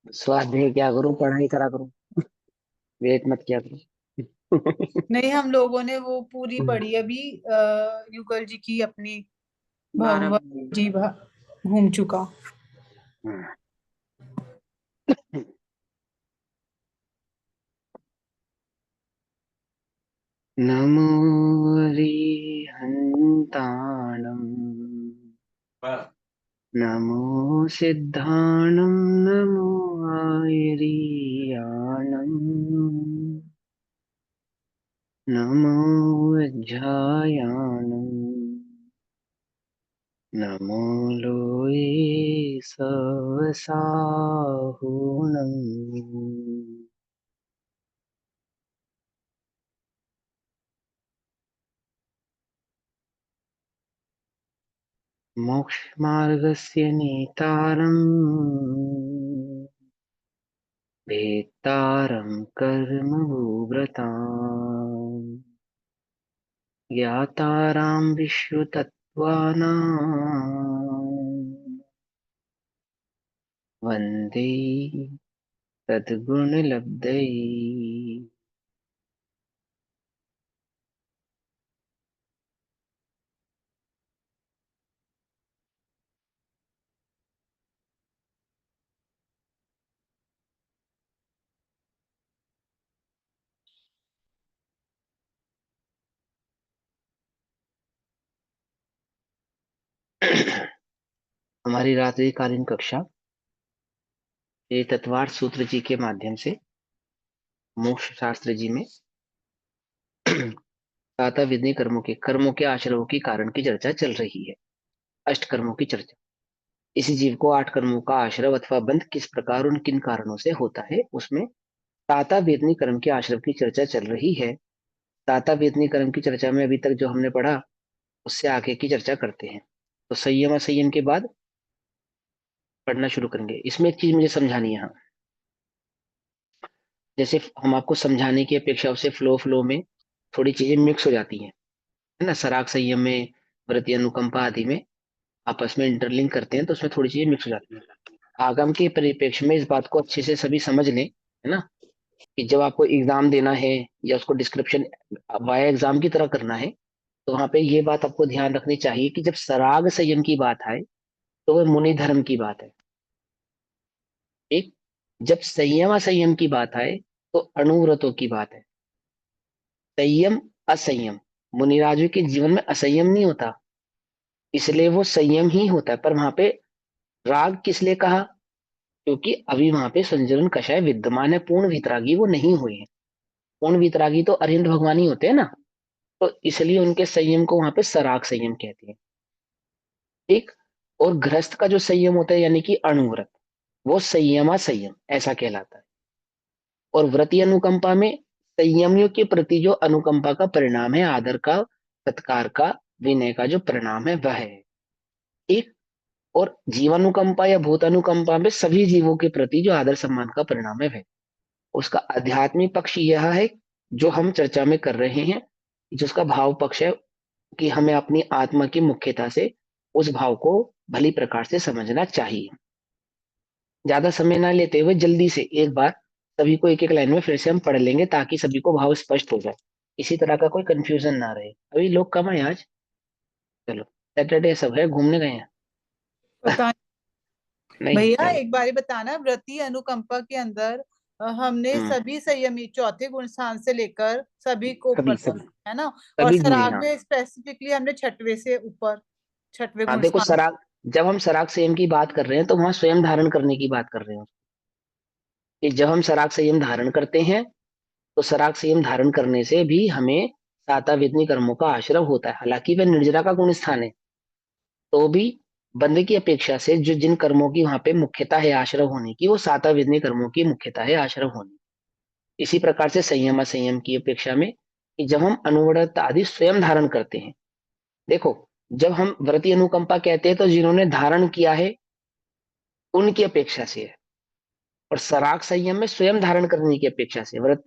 स्वाध्याय क्या करूं, पढ़ाई करा करूं, वेट मत किया करूं। नहीं, हम लोगों ने वो पूरी पढ़ी अभी, युगल जी की अपनी बारह। भगवत जी घूम चुका। नमो हरिहन्ताणम्, नमो सिद्धाणं, नमो आयरीयाणम्, नमो वज्रायाणम्, नमो लोये सवसाहुणम्। मोक्षमार्गस्य नेतारम्, भेत्तारं कर्मभूव्रताम्, ज्ञातारां विश्वतत्त्वानां, वन्दे सद्गुणलब्धये। हमारी रात्रिकालीन कक्षा ये तत्वार्थ सूत्र जी के माध्यम से मोक्ष शास्त्र जी में साता विधि कर्मों के आश्रवों की कारण की चर्चा चल रही है। अष्ट कर्मों की चर्चा। इसी जीव को आठ कर्मों का आश्रव अथवा बंध किस प्रकार उन किन कारणों से होता है, उसमें साता वेदनी कर्म के आश्रव की चर्चा चल रही है। साता वेदनी कर्म की चर्चा में अभी तक जो हमने पढ़ा उससे आगे की चर्चा करते हैं। तो संयम असंयम के बाद पढ़ना शुरू करेंगे। इसमें एक चीज मुझे समझानी है। यहाँ जैसे हम आपको समझाने की अपेक्षा उससे फ्लो फ्लो में थोड़ी चीजें मिक्स हो जाती हैं, है ना। सराग संयम में, व्रति अनुकंपा आदि में आपस में इंटरलिंक करते हैं तो उसमें थोड़ी चीजें मिक्स हो जाती हैं। आगम के परिप्रेक्ष्य में इस बात को अच्छे से सभी समझ लें, है ना, कि जब आपको एग्जाम देना है या उसको डिस्क्रिप्शन वाया एग्जाम की तरह करना है, तो वहां पे ये बात आपको ध्यान रखनी चाहिए कि जब सराग संयम की बात आए तो वह मुनि धर्म की बात है। एक, जब संयम असंयम की बात आए तो अणुव्रतों की बात है। संयम असंयम, मुनिराजु के जीवन में असंयम नहीं होता, इसलिए वो संयम ही होता है। पर वहां पे राग किस लिए कहा? क्योंकि अभी वहां पे संजरण कषाय विद्यमान है, पूर्ण वितरागी वो नहीं हुए हैं। पूर्ण वितरागी तो अरिहंत भगवान ही होते हैं ना, तो इसलिए उनके संयम को वहां पे सराग संयम कहते हैं। ठीक। और गृहस्थ का जो संयम होता है यानी कि अणुव्रत, वो संयमा संयम ऐसा कहलाता है। और व्रती अनुकंपा में संयमियों के प्रति जो अनुकंपा का परिणाम है, आदर का, सत्कार का, विनय का जो परिणाम है वह है। एक, और जीवानुकंपा या भूतानुकंपा में सभी जीवों के प्रति जो आदर सम्मान का परिणाम है वह। उसका आध्यात्मिक पक्ष यह है जो हम चर्चा में कर रहे हैं, जिसका भाव पक्ष है कि हमें अपनी आत्मा की मुख्यता से उस भाव को भली प्रकार से समझना चाहिए। ज्यादा समय ना लेते हुए जल्दी से एक बार सभी को एक एक लाइन में फिर से हम पढ़ लेंगे ताकि सभी को भाव स्पष्ट हो जाए, इसी तरह का कोई कंफ्यूजन ना रहे। अभी लोग कम है आज। चलो, सैटरडे सब है, घूमने गए हैं? पता नहीं। नहीं, भैया चलो। एक बार ही बताना, व्रती अनुकंपा के अंदर हमने हम्म। सभी संयमी चौथे गुण स्थान से लेकर सभी को ऊपर सभी तक, सभी है ना। और सभी जीव हैं, सराग हाँ। में स्पेसिफिकली हमने छठवे से ऊपर, छठवे हाँ गुण देखो, स्थान। सराग, जब हम सराग संयम की बात कर रहे हैं तो वहां स्वयं धारण करने की बात कर रहे हैं कि जब हम सराग संयम धारण करते हैं तो सराग संयम धारण करने से भी हमें साता वेदनी कर्मों का आश्रय होता है। हालांकि वह निर्जरा का गुण स्थान है, तो भी बंदे की अपेक्षा से जो जिन कर्मों की वहां पे मुख्यता है आश्रय होने की, वो साता वेदनी कर्मों की मुख्यता है आश्रय होने। इसी प्रकार से संयम असंयम की अपेक्षा में कि जब हम अनुव्रत आदि स्वयं धारण करते हैं। देखो, जब हम व्रति अनुकंपा कहते हैं तो जिन्होंने धारण किया है उनकी अपेक्षा से है, और सराग संयम में स्वयं धारण करने की अपेक्षा से व्रत,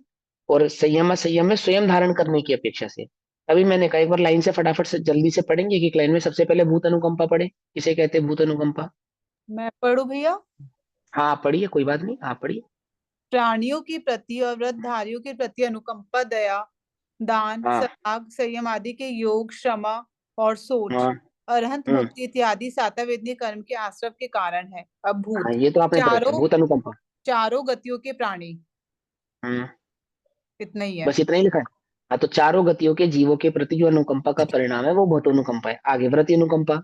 और संयम संयम में स्वयं धारण करने की अपेक्षा से। अभी मैंने कहा एक बार लाइन से फटाफट से जल्दी से पढ़ेंगे, एक लाइन में। सबसे पहले भूत अनुकंपा पढ़े, किसे कहते हैं भूत अनुकंपा? मैं पढ़ू भैया? हाँ आप पढ़िए, कोई बात नहीं, आप पढ़िए। प्राणियों के प्रति और व्रतधारियों के प्रति अनुकंपा, दया, दान, हाँ सराग, संयम आदि के योग, क्षमा और सोच, हाँ। अरहंत हम्म। मुक्ति इत्यादि सातवेदनीय कर्म के आश्रव के कारण है। अब हाँ भूत, ये तो आपने पढ़ रखा है, चारों भूत अनुकंपा। चारों गतियों के प्राणी, हम्म। इतना ही है। बस इतना ही लिखा है। हाँ तो चारों गतियों के जीवों के प्रति जो अनुकंपा का परिणाम है वो भूत अनुकंपा है। आगे व्रत अनुकंपा।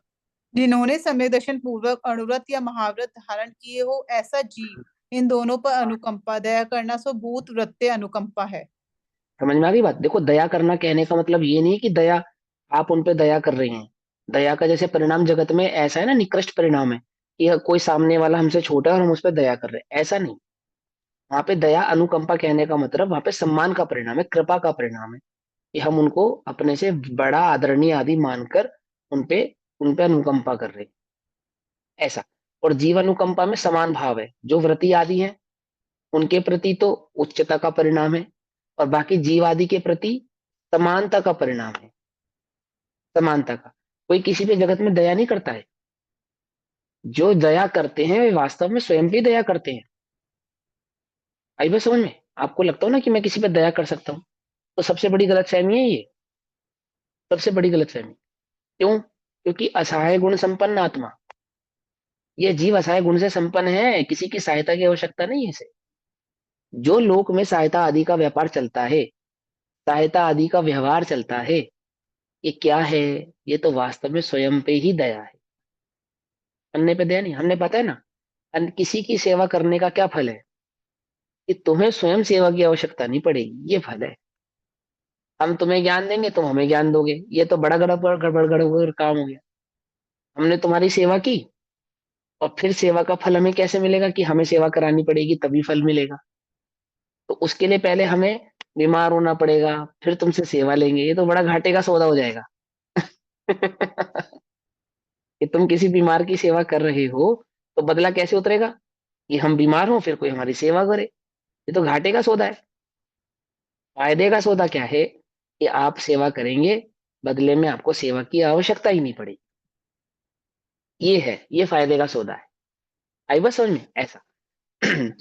जिन्होंने सम्यक दर्शन पूर्वक अणुव्रत या महाव्रत धारण किए हो, ऐसा जीव इन दोनों पर अनुकंपा, दया करना सो भूत वृत्ते अनुकंपा है। समझ में आ गई बात? देखो दया करना कहने का मतलब ये नहीं कि दया, आप उन पे दया कर रहे हैं। दया का जैसे परिणाम जगत में ऐसा है ना, निकृष्ट परिणाम है कि कोई सामने वाला हमसे छोटा है और हम उस पर दया कर रहे हैं, ऐसा नहीं। वहां पे दया अनुकंपा कहने का मतलब वहां पे सम्मान का परिणाम है, कृपा का परिणाम है, कि हम उनको अपने से बड़ा आदरणीय आदि मानकर उनपे उनपे अनुकंपा कर रहे हैं, ऐसा। और जीव अनुकंपा में समान भाव है, जो व्रती आदि हैं उनके प्रति तो उच्चता का परिणाम है, और बाकी जीव आदि के प्रति समानता का परिणाम है, समानता का। कोई किसी पे जगत में दया नहीं करता है। जो दया करते हैं वे वास्तव में स्वयं भी दया करते हैं। आई बात समझ में? आपको लगता हो ना कि मैं किसी पे दया कर सकता हूँ, तो सबसे बड़ी गलतफहमी है ये, सबसे बड़ी गलतफहमी। क्यों? क्योंकि असहाय गुण संपन्न आत्मा, ये जीव असहाय गुण से संपन्न है, किसी की सहायता की आवश्यकता नहीं है इसे। जो लोक में सहायता आदि का व्यापार चलता है, सहायता आदि का व्यवहार चलता है, ये क्या है? ये तो वास्तव में स्वयं पे ही दया है, अन्य पे दया नहीं। हमने पता है ना, किसी की सेवा करने का क्या फल है? कि तुम्हें स्वयं सेवा की आवश्यकता नहीं पड़ेगी, ये फल है। हम तुम्हें ज्ञान देंगे, तुम हमें ज्ञान दोगे, ये तो बड़ा गड़बड़ गड़बड़ गड़बड़ काम हो गया। हमने तुम्हारी सेवा की, और फिर सेवा का फल हमें कैसे मिलेगा? कि हमें सेवा करानी पड़ेगी तभी फल मिलेगा। तो उसके लिए पहले हमें बीमार होना पड़ेगा, फिर तुमसे सेवा लेंगे, ये तो बड़ा घाटे का सौदा हो जाएगा। कि तुम किसी बीमार की सेवा कर रहे हो, तो बदला कैसे उतरेगा? कि हम बीमार हों फिर कोई हमारी सेवा करे, ये तो घाटे का सौदा है। फायदे का सौदा क्या है? कि आप सेवा करेंगे, बदले में आपको सेवा की आवश्यकता ही नहीं पड़ेगी। ये है, ये फायदे का सौदा है। आई बस समझ में? ऐसा।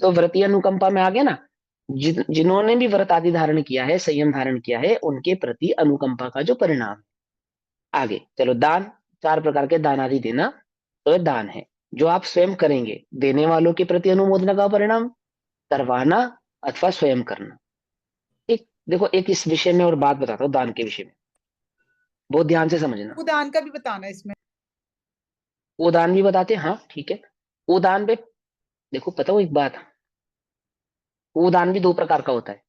तो व्रतीय अनुकंपा में आ गया ना, जिन्होंने भी व्रत आदि धारण किया है, संयम धारण किया है, उनके प्रति अनुकंपा का जो परिणाम है। आगे चलो, दान। चार प्रकार के दान आदि देना, तो ये दान है जो आप स्वयं करेंगे, देने वालों के प्रति अनुमोदना का परिणाम, करवाना अथवा स्वयं करना। एक देखो, एक इस विषय में और बात बताता हूँ, दान के विषय में, बहुत ध्यान से समझना। वो दान का भी बताना इसमें। वो दान भी बताते हैं, हाँ ठीक है। वो दान पे देखो, पता हो एक बात, वो दान भी दो प्रकार का होता है।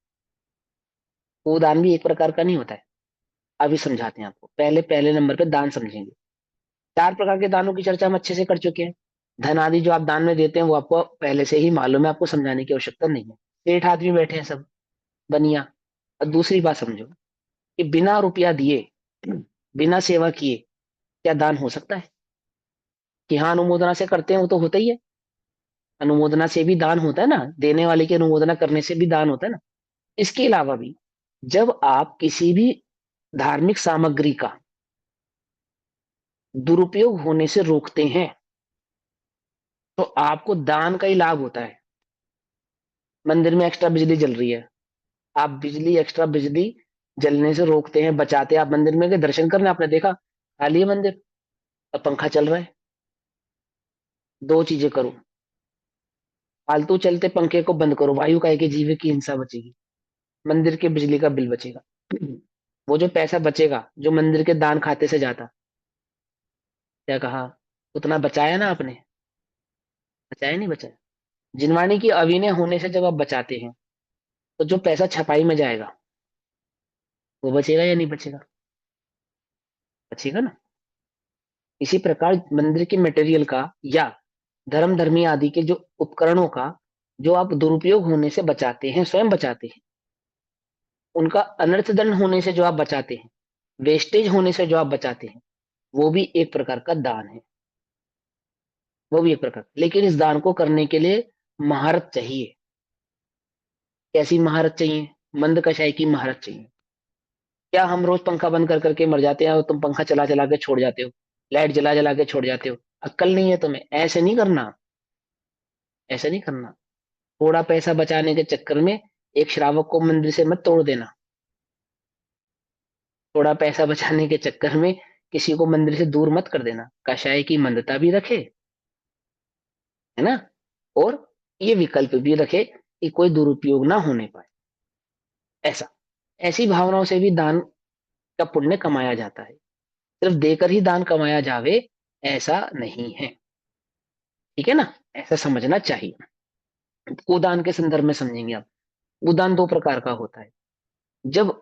वो दान भी एक प्रकार का नहीं होता है। अभी समझाते हैं आपको, पहले पहले नंबर पे दान समझेंगे। चार प्रकार के दानों की चर्चा हम अच्छे से कर चुके हैं। धन आदि जो आप दान में देते हैं वो आपको पहले से ही मालूम है, आपको समझाने की आवश्यकता नहीं है। सेठ आदमी बैठे हैं सब, बनिया। और दूसरी बात समझो, कि बिना रुपया दिए, बिना सेवा किए क्या दान हो सकता है? कि हाँ अनुमोदना से करते हैं, वो तो होता ही है। अनुमोदना से भी दान होता है ना, देने वाले की अनुमोदना करने से भी दान होता है ना। इसके अलावा भी, जब आप किसी भी धार्मिक सामग्री का दुरुपयोग होने से रोकते हैं, तो आपको दान का ही लाभ होता है। मंदिर में एक्स्ट्रा बिजली जल रही है, आप बिजली, एक्स्ट्रा बिजली जलने से रोकते हैं, बचाते हैं। आप मंदिर में गए दर्शन करने, आपने देखा खाली है मंदिर, और पंखा चल रहा है। दो चीजें करो, फालतू चलते पंखे को बंद करो, वायु काहे के जीवे की हिंसा बचेगी, मंदिर के बिजली का बिल बचेगा। वो जो पैसा बचेगा जो मंदिर के दान खाते से जाता, क्या कहा, उतना बचाया ना आपने? बचाया नहीं बचाया? जिनवाणी की अविनय होने से जब आप बचाते हैं, तो जो पैसा छपाई में जाएगा वो बचेगा या नहीं बचेगा? बचेगा ना। इसी प्रकार मंदिर के मटेरियल का, या धर्म धर्मी आदि के जो उपकरणों का, जो आप दुरुपयोग होने से बचाते हैं, स्वयं बचाते हैं, उनका अनर्थ दंड होने से जो आप बचाते हैं, वेस्टेज होने से जो आप बचाते हैं, वो भी एक प्रकार का दान है। वो भी एक प्रकार, लेकिन इस दान को करने के लिए महारत चाहिए। कैसी महारत चाहिए? मंद कषाय की महारत चाहिए। क्या हम रोज पंखा बंद कर करके मर जाते हैं और तुम पंखा चला चला के छोड़ जाते हो, लाइट जला जला के छोड़ जाते हो? अक्ल नहीं है तुम्हें? ऐसे नहीं करना। ऐसा नहीं करना। थोड़ा पैसा बचाने के चक्कर में एक श्रावक को मंदिर से मत तोड़ देना। थोड़ा पैसा बचाने के चक्कर में किसी को मंदिर से दूर मत कर देना। कषाय की मंदता भी रखे, है ना, और ये विकल्प भी रखे कि कोई दुरुपयोग ना होने पाए। ऐसा, ऐसी भावनाओं से भी दान का पुण्य कमाया जाता है। सिर्फ देकर ही दान कमाया जावे, ऐसा नहीं है। ठीक है ना, ऐसा समझना चाहिए। उदान के संदर्भ में समझेंगे आप। उदान दो प्रकार का होता है। जब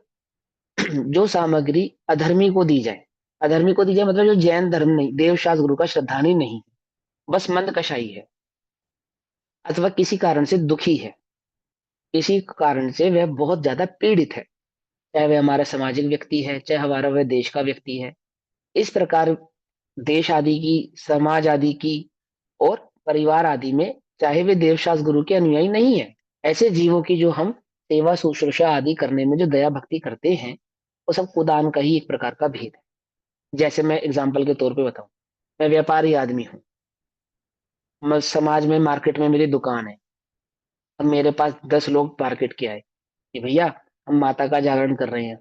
जो सामग्री अधर्मी को दी जाए, अधर्मी को दी जाए मतलब जो जैन धर्म नहीं, देवशास्त्र गुरु का श्रद्धानी नहीं, बस मंद कषाई है, अथवा किसी कारण से दुखी है, किसी कारण से वह बहुत ज्यादा पीड़ित है, चाहे वह हमारा सामाजिक व्यक्ति है, चाहे हमारा वह देश का व्यक्ति है। इस प्रकार देश आदि की, समाज आदि की और परिवार आदि में, चाहे वे देवशास्त्र गुरु के अनुयायी नहीं है, ऐसे जीवों की जो हम सेवा शुश्रूषा आदि करने में जो दया भक्ति करते हैं, वो सब कुदान का ही एक प्रकार का भेद है। जैसे मैं एग्जाम्पल के तौर पे बताऊं, मैं व्यापारी आदमी हूँ, मैं समाज में मार्केट में मेरी दुकान है। अब मेरे पास 10 लोग मार्केट के आए कि भैया हम माता का जागरण कर रहे हैं,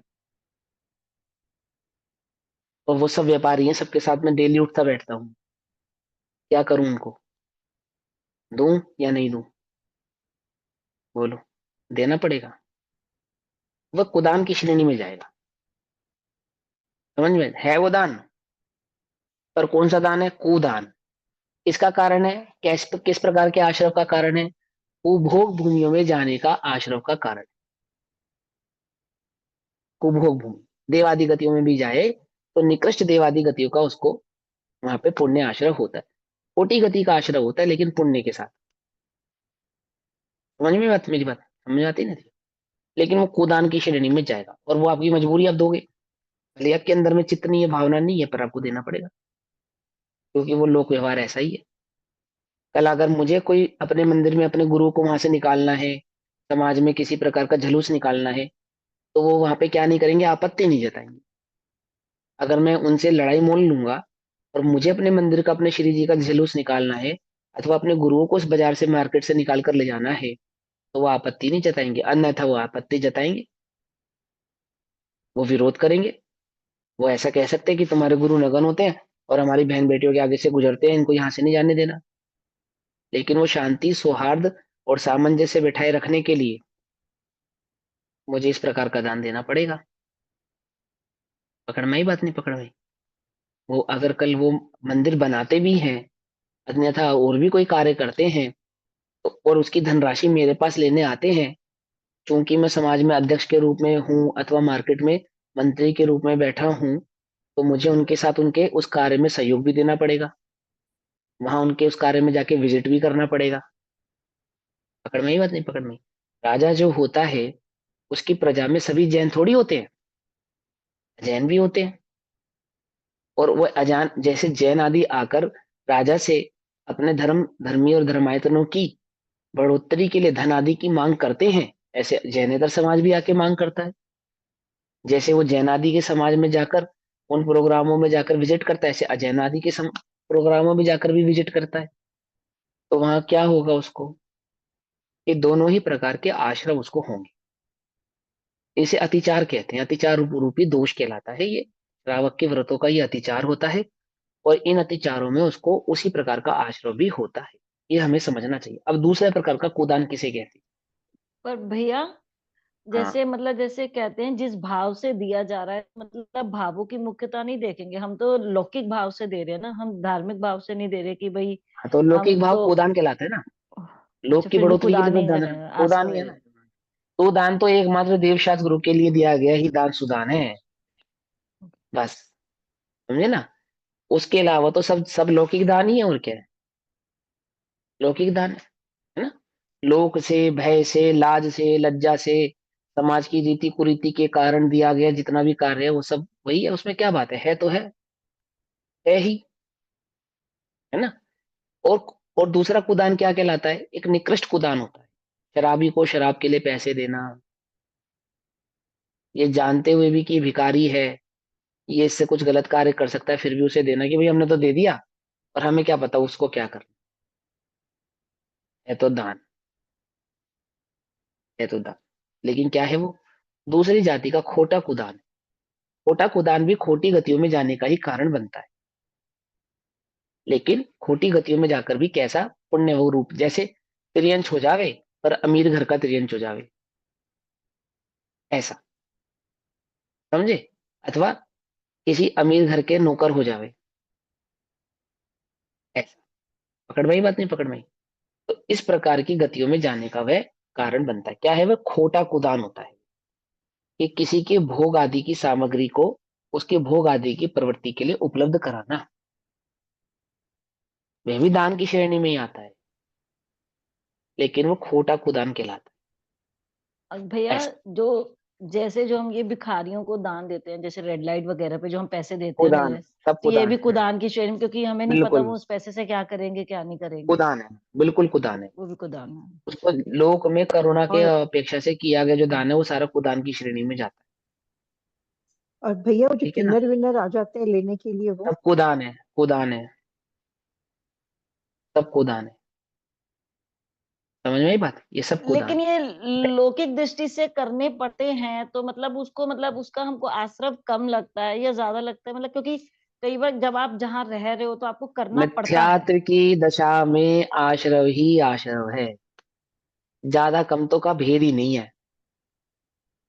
और वो सब व्यापारी हैं, सबके साथ में डेली उठता बैठता हूँ, क्या करूं उनको, दूं या नहीं दूं? बोलो, देना पड़ेगा। वह कुदान की श्रेणी में जाएगा। समझ में है वो दान? पर कौन सा दान है? कुदान। इसका कारण है, किस प्रकार के आश्रव का कारण है? उपभोग भूमियों में जाने का आश्रव का कारण। उपभोग भूमि, देवादि गतियों में भी जाए तो निकृष्ट देवादि गतियों का उसको वहां पे पुण्य आश्रव होता है। कोटि गति का आश्रव होता है, लेकिन पुण्य के साथ। समझ में बात, मेरी बात समझ आती ना? लेकिन वो कुदान की श्रेणी में जाएगा, और वो आपकी मजबूरी आप दोगे। भले आपके अंदर में चित्त नहीं है, भावना नहीं है, पर आपको देना पड़ेगा, क्योंकि वो लोक व्यवहार ऐसा ही है। कल अगर मुझे कोई अपने मंदिर में अपने गुरु को वहां से निकालना है, समाज में किसी प्रकार का जुलूस निकालना है, तो वो वहां पे क्या नहीं करेंगे, आपत्ति नहीं जताएंगे। अगर मैं उनसे लड़ाई मोल लूंगा और मुझे अपने मंदिर का, अपने श्री जी का जुलूस निकालना है, अथवा अपने गुरुओं को उस बाजार से, मार्केट से निकाल कर ले जाना है, तो वो आपत्ति नहीं जताएंगे, अन्यथा वो आपत्ति जताएंगे, वो विरोध करेंगे। वो ऐसा कह सकते हैं कि तुम्हारे गुरु नगन होते हैं और हमारी बहन बेटियों के आगे से गुजरते हैं, इनको यहाँ से नहीं जाने देना। लेकिन वो शांति, सौहार्द और सामंजस्य बिठाए रखने के लिए मुझे इस प्रकार का दान देना पड़ेगा। पकड़ में ही बात, नहीं पकड़ में? वो अगर कल वो मंदिर बनाते भी हैं, अन्यथा और भी कोई कार्य करते हैं, और उसकी धनराशि मेरे पास लेने आते हैं, चूंकि मैं समाज में अध्यक्ष के रूप में हूँ अथवा मार्केट में मंत्री के रूप में बैठा हूँ, तो मुझे उनके साथ उनके उस कार्य में सहयोग भी देना पड़ेगा, वहां उनके उस कार्य में जाके विजिट भी करना पड़ेगा। पकड़ में ही बात, नहीं पकड़ में? राजा जो होता है, उसकी प्रजा में सभी जैन थोड़ी होते हैं, जैन भी होते हैं। और वो अजान जैसे जैन आदि आकर राजा से अपने धर्म, धर्मी और धर्मायतनों की बढ़ोतरी के लिए धन आदि की मांग करते हैं, ऐसे जैनेतर समाज भी आके मांग करता है। जैसे वो जैन आदि के समाज में जाकर, उन प्रोग्रामों में जाकर विजिट करता है, ऐसे अजैन आदि के प्रोग्रामों में जाकर भी विजिट करता है। तो वहां क्या होगा उसको, ये दोनों ही प्रकार के आश्रम उसको होंगे। इसे अतिचार कहते हैं, अतिचार रूपी दोष कहलाता है ये। श्रावक के व्रतों का ये अतिचार होता है, और इन अतिचारों में उसको उसी प्रकार का आश्रय भी होता है। ये हमें समझना चाहिए। अब दूसरे प्रकार का कुदान किसे कहते पर भैया, हैं? हाँ, जैसे मतलब जैसे कहते हैं जिस भाव से दिया जा रहा है, मतलब भावों की मुख्यता नहीं देखेंगे, हम तो लौकिक भाव से दे रहे हैं ना, हम धार्मिक भाव से नहीं दे रहे कि भाई हाँ, तो लौकिक हम भाव तो। कुदान कहलाता है ना। अच्छा, लोक की फिर भी बढ़ोतरी के लिए कुदान तो ही दान, है कुदान ही है आश्रय। ना। तो दान तो एकमात्र देवशास्त्र गुरु के लिए दिया गया ही दान सुदान है, बस। समझे ना? उसके अलावा तो सब सब लौकिक दान ही है, और क्या है? लौकिक दान है ना। लोक से, भय से, लाज से, लज्जा से, समाज की रीति कुरीति के कारण दिया गया जितना भी कार्य है, वो सब वही है। उसमें क्या बात है तो है ही, है ना। और और दूसरा कुदान क्या कहलाता है? एक निकृष्ट कुदान होता है। शराबी को शराब के लिए पैसे देना, ये जानते हुए भी कि भिखारी है, ये इससे कुछ गलत कार्य कर सकता है, फिर भी उसे देना कि भाई हमने तो दे दिया, और हमें क्या पता उसको क्या करना। है तो दान, है तो दान, लेकिन क्या है वो? दूसरी जाति का खोटा कुदान। खोटा कुदान भी खोटी गतियों में जाने का ही कारण बनता है, लेकिन खोटी गतियों में जाकर भी कैसा पुण्य वो रूप, जैसे त्रियंश हो जावे पर अमीर घर का त्रियंश हो जावे, ऐसा, समझे? अथवा किसी अमीर घर के नौकर हो जावे, ऐसा। पकड़ में आई बात, नहीं पकड़ में आई? तो इस प्रकार की गतियों में जाने का वह कारण बनता है। क्या है वह? खोटा कुदान होता है कि किसी के भोग आदि की सामग्री को उसके भोग आदि की प्रवृत्ति के लिए उपलब्ध कराना, वह भी दान की श्रेणी में ही आता है, लेकिन वो खोटा कुदान कहलाता और है, भैया, ऐसा। जो जैसे जो हम ये भिखारियों को दान देते हैं, जैसे रेड लाइट वगैरह पे जो हम पैसे देते हैं कुदान है, भैया, सब तो ये कुदान भी है। कुदान की श्रेणी में, क्योंकि हमें नहीं पता बिल्कुल वो उस पैसे से क्या करेंगे क्या नहीं करेंगे। कुदान है, बिल्कुल कुदान है। वो भी कुदान है। उसको लोक में करुणा के और अपेक्षा से किया गया जो दान है वो सारा कुदान की श्रेणी में जाता और भैया वो है, जो ठीक है ना? किन्नर विन्नर आ जाते हैं लेने के लिए वो। सब कुदान है, कुदान है, सब कुदान है। समझ में आई बात? ये सब कुदान लेकिन है। ये लौकिक दृष्टि से करने पड़ते हैं, तो मतलब उसको, मतलब उसका हमको आश्रव कम लगता है या ज्यादा लगता है, मतलब क्योंकि कई बार जब आप जहाँ रह रहे हो तो आपको करना पड़ता है। मिथ्यात्व की दशा में आश्रव ही आश्रव है, ज्यादा कम तो का भेद ही नहीं है।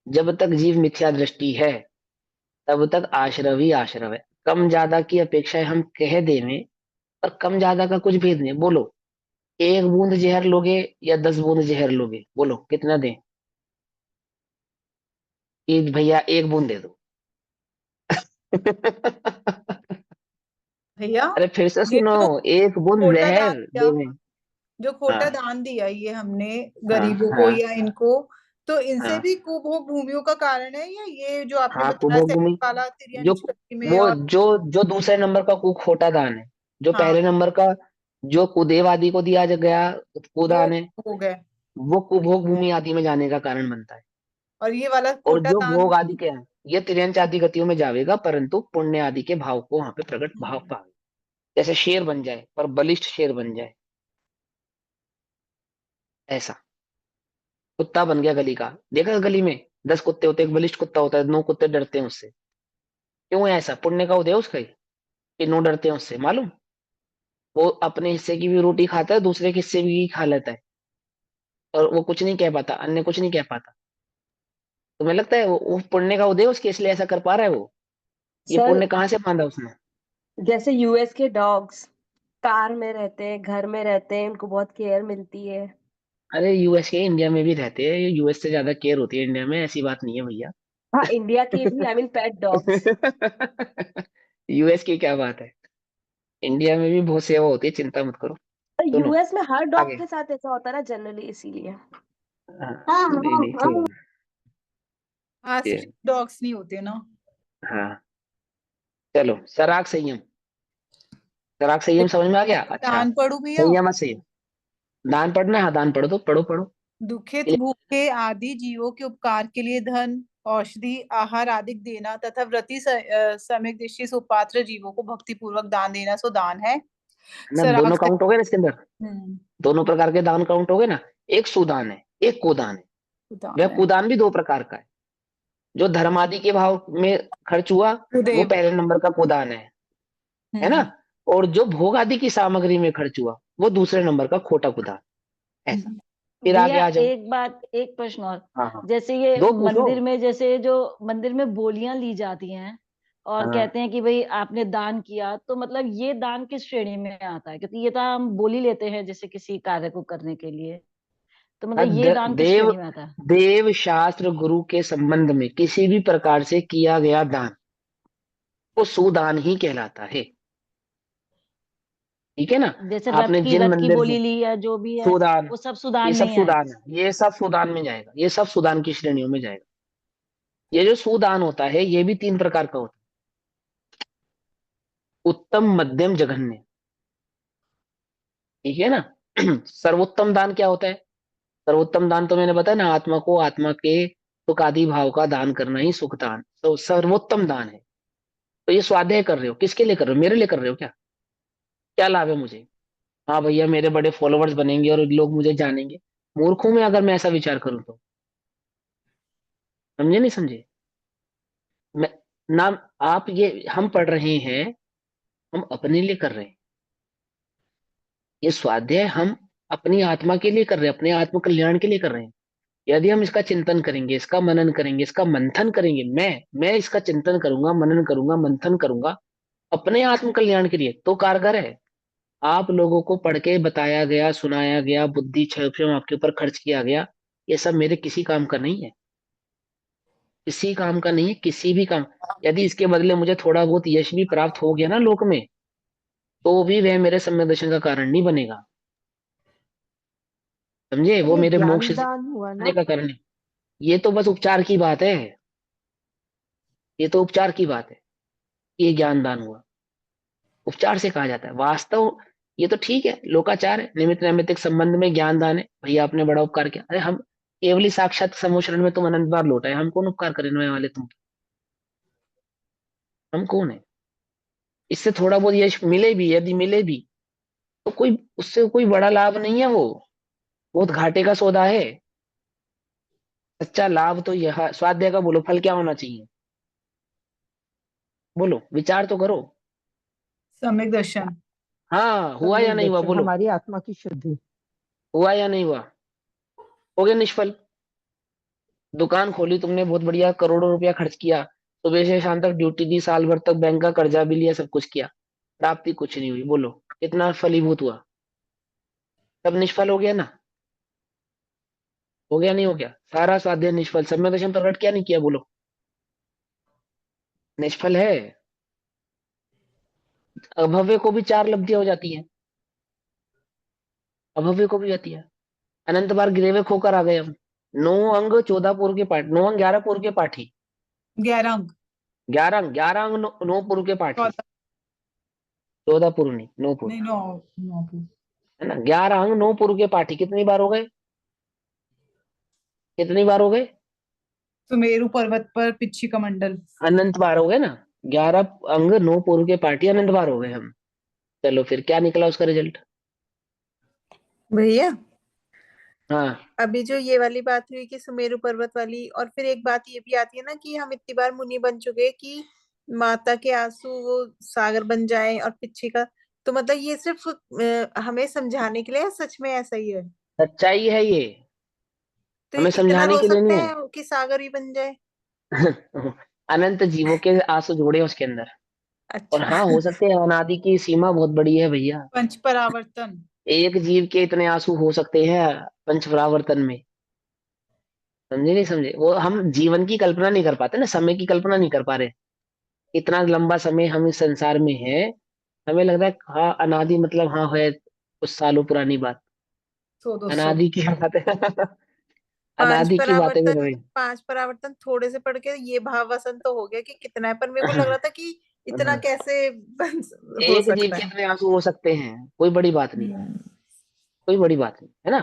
जब तक जीव मिथ्या दृष्टि है तब तक आश्रव ही आश्रव है। कम ज्यादा की अपेक्षाएं हम कह दें, पर कम ज्यादा का कुछ भेद नहीं। बोलो, एक बूंद जहर लोगे या 10 बूंद जहर लोगे? बोलो कितना दें? कि भैया एक बूंद दे दो। भैया, अरे फिर से ये सुनो, जो एक बूंद खोटा दान जहर दिया, देने। जो खोटा हाँ दान दिया ये हमने हाँ गरीबों को हाँ या इनको, तो इनसे हाँ भी कुभोग भूमियों का कारण है, या ये जो आपने हाँ, बताया कुभोग भूमि। वाला जो तिर्यंच गति में वो और। जो जो दूसरे नंबर का खोटा दान है, जो हाँ, पहले नंबर का जो कुदेव आदि को दिया गया वो कुदान है, हो गए। वो कुभोग भूमि आदि में जाने का कारण बनता है। और ये वाला और खोटा जो दान। भोग आदि के हैं ये तिर्यंच आदि गतियों में जाएगा, परंतु पुण्य आदि के भाव को वहां पे प्रकट भाव पावे। जैसे शेर बन जाए, पर बलिष्ठ शेर बन जाए, ऐसा। कुत्ता बन गया गली का, देखा गली में 10 कुत्ते होते हैं, एक बलिष्ठ कुत्ता होता है, 9 कुत्ते डरते हैं उससे। क्यों है ऐसा? पुण्य का उदय है उसका ही, कि 9 डरते हैं उससे, मालूम? वो अपने हिस्से की भी रोटी खाता है, दूसरे के हिस्से भी खा लेता है, और वो कुछ नहीं कह पाता, अन्य कुछ नहीं कह पाता। तुम्हें लगता है वो पुण्य का उदय है उसके, इसलिए ऐसा कर पा रहा है वो? ये सर, पुण्य कहाँ से बांधा उसने? जैसे यूएस के डॉग्स कार में रहते हैं, घर में रहते हैं, उनको बहुत केयर मिलती है। अरे यूएस के इंडिया में भी रहते हैं, यूएस से ज्यादा केयर होती है इंडिया में, ऐसी बात नहीं है भैया। हाँ, इंडिया के भी, I mean pet dogs. US की क्या बात है, इंडिया में भी बहुत सेवा होती है, चिंता मत करो। पर सुनो यूएस में हर डॉग आगे। के साथ ऐसा होता है ना जनरली, इसीलिए। हाँ, नहीं नहीं ठीक है, हाँ, ये, स्ट्रीट डॉग्स नहीं होते ना। हाँ। चलो, सराग संयम, सराग संयम समझ में आ गया? अच्छा। दान पढ़ू भैया। संयम संयम, दान पढ़ना है? हाँ दान पढ़ो, तो पढ़ो पढ़ो। दुखित भूखे आदि जीवों के उपकार के लिए धन, औषधि, आहार आदि देना तथा व्रति सम्यक दृष्टि से उपात्र जीवों को भक्ति पूर्वक दान देना सो दान है। ना सराग दोनों से। काउंट हो गए ना इसके अंदर? हम्म। दोनों प्रकार के दान काउंट हो गए ना? एक सुदान है, एक कुदान है। वह दान है। कुदान भी 2 प्रकार का है। जो धर्म आदि के भाव में खर्च हुआ वो उदय। पहले नंबर का कुदान है ना? हम्म। और जो भोग आदि की सामग्री में खर्च हुआ वो दूसरे नंबर का खोटा कुदान, ऐसा। हम्म। फिर आगे भैया आ जाओ। एक बात, एक प्रश्न और। हाँ हाँ, जैसे ये दो पूछो। मंदिर में, जैसे जो मंदिर में बोलियां ली जाती हैं और हाँ, कहते हैं कि भाई आपने दान किया, तो मतलब ये दान किस श्रेणी में आता है? क्योंकि ये तो हम बोली लेते हैं जैसे किसी कार्य को करने के लिए, तो मतलब ये दान किस देव श्रेणी में आता है? देव शास्त्र गुरु के संबंध में किसी भी प्रकार से किया गया दान वो सुदान ही कहलाता है, ठीक है ना? जैसे आपने जिन रथ की मंदिर से बोली ली या जो भी है, सुदान, वो सब ये सुदान में सब ही आएगा। सुदान है, ये सब सुदान में जाएगा, ये सब सुदान की श्रेणियों में जाएगा। ये जो सुदान होता है ये भी 3 प्रकार का होता है, उत्तम, मध्यम, जघन्य, ठीक है ना? सर्वोत्तम दान क्या होता है? सर्वोत्तम दान तो मैंने बताया ना, आत्मा को आत्मा के सुख आदि भाव का दान करना ही सुख दान तो सर्वोत्तम दान है। तो ये स्वाध्याय कर रहे हो, किसके लिए कर रहे हो? मेरे लिए कर रहे हो क्या? क्या लाभ है मुझे? हाँ भैया मेरे बड़े फॉलोवर्स बनेंगे और लोग मुझे जानेंगे। मूर्ख हूं मैं अगर मैं ऐसा विचार करूं तो। समझे नहीं समझे? मैं ना, आप ये हम पढ़ रहे हैं, हम अपने लिए कर रहे हैं। ये स्वाध्याय हम अपनी आत्मा के लिए कर रहे हैं, अपने आत्म कल्याण के लिए कर रहे हैं। यदि हम इसका चिंतन करेंगे, इसका मनन करेंगे, इसका मंथन करेंगे, मैं इसका चिंतन करूंगा, मनन करूंगा, मंथन करूंगा अपने आत्म कल्याण के लिए, तो कारगर है। आप लोगों को पढ़ के बताया गया, सुनाया गया, बुद्धि क्षम आपके ऊपर खर्च किया गया, ये सब मेरे किसी काम का नहीं है। किसी काम का नहीं है, किसी भी काम। यदि इसके बदले मुझे थोड़ा बहुत यश भी प्राप्त हो गया ना लोक में, तो भी वह मेरे सम्यक दर्शन का कारण नहीं बनेगा। समझे? तो वो ये मेरे मोक्ष ज्ञान से दान हुआ बने ना। का कारण नहीं। ये तो बस उपचार की बात है। ये तो उपचार की बात है। ये ज्ञान दान हुआ, उपचार से कहा जाता है वास्तव। ये तो ठीक है, लोकाचार है, निमित्त नैमित्तिक संबंध में ज्ञान दान है। भैया आपने बड़ा उपकार किया। अरे हम केवली साक्षात समोशरण में तुम अनंत बार लौटाए, हम कौन उपकार करने वाले तुम? हम कौन है? इससे थोड़ा बहुत यश मिले भी, यदि मिले भी, तो कोई उससे कोई बड़ा लाभ नहीं है वो। बहुत घाटे का सौदा है। सच्चा लाभ तो यह स्वाध्याय का। बोलो फल क्या होना चाहिए? बोलो, विचार तो करो। सम्यक दर्शन। हाँ, हुआ या सम्यक नहीं हुआ? दर्शन, बोलो, हमारी आत्मा की शुद्धि। हुआ या नहीं हुआ? हो गया निष्फल। दुकान खोली तुमने, बहुत बढ़िया, करोड़ों रुपया खर्च किया, सुबह से शाम तक ड्यूटी दी, साल भर तक बैंक का कर्जा भी लिया, सब कुछ किया, प्राप्ति कुछ नहीं हुई। बोलो कितना फलीभूत हुआ? सब निष्फल हो गया ना? हो गया नहीं हो गया? सारा स्वाध्याय निष्फल। सम्यक दर्शन प्रकट किया नहीं किया? बोलो, निष्फल है। अभव्य को भी 4 लब्धियां हो जाती है। अभव्य को भी जाती है। अनंत बार गिरे हुए खोकर आ गए हम। 9 अंग 14 पूर्व के पाठ, 9 अंग 11 पूर्व के पाठी। 11 अंक। 11 अंग 9 पूर्व के पाठी। 14। 14 पूर्व नहीं, 9 पूर्व। नहीं, 9। 9 पूर्ण। है ना? 11 अंग 9 पूर्व के पाठी कितनी बार हो गए? कितनी बार हो गए? सुमेरु पर्वत पर पिच्छी कमंडल। अनंत बार हो गए ना। 11 अंग 9 पूर्व के पाठी अनंत बार हो गए हम। चलो फिर क्या निकला उसका रिजल्ट? भैया, हाँ। अभी जो ये वाली बात हुई कि सुमेरु पर्वत वाली, और फिर एक बात ये भी आती है ना कि हम इतनी बार मुनि बन चुके हैं कि माता के आंसू वो सागर बन जाए और पिच्छे का। तो मतलब ये सिर्फ हमें समझाने के लिए है, सच में ऐसा ही है? सच्चाई है ये। तो ये हमें इतना समझाने रो के लिए सकते नहीं हैं कि सागर ही बन जाए? है। अनंत जीवों के आंसू जोड़े हैं उसके अंदर। और अच्छा। हाँ, हो सकते हैं, अनादि की सीमा बहुत बड़ी है भैया। पंच परावर्तन। एक जीव के इतने आंसू हो सकते हैं पंचपरावर्तन में। समझे नहीं समझे? वो हम जीवन की कल्पना नहीं कर पाते ना, समय की कल्पना नहीं कर पा रहे। इतना लंबा समय हम इस संसार में है, हमें लग रहा है हाँ अनादि, मतलब हाँ है कुछ सालों पुरानी बात। 100-200। अनादि की बात है। अनादि की बातें कर रहे हैं। पांच परावर्तन थोड़े से पढ़ के ये भाव वसन तो हो गया कि कितना है, पर मेरे को लग रहा था कि इतना कैसे हो एक जीव सकता के है। इतने आंसू हो सकते हैं, कोई बड़ी बात नहीं। हम्म। कोई बड़ी बात नहीं है ना।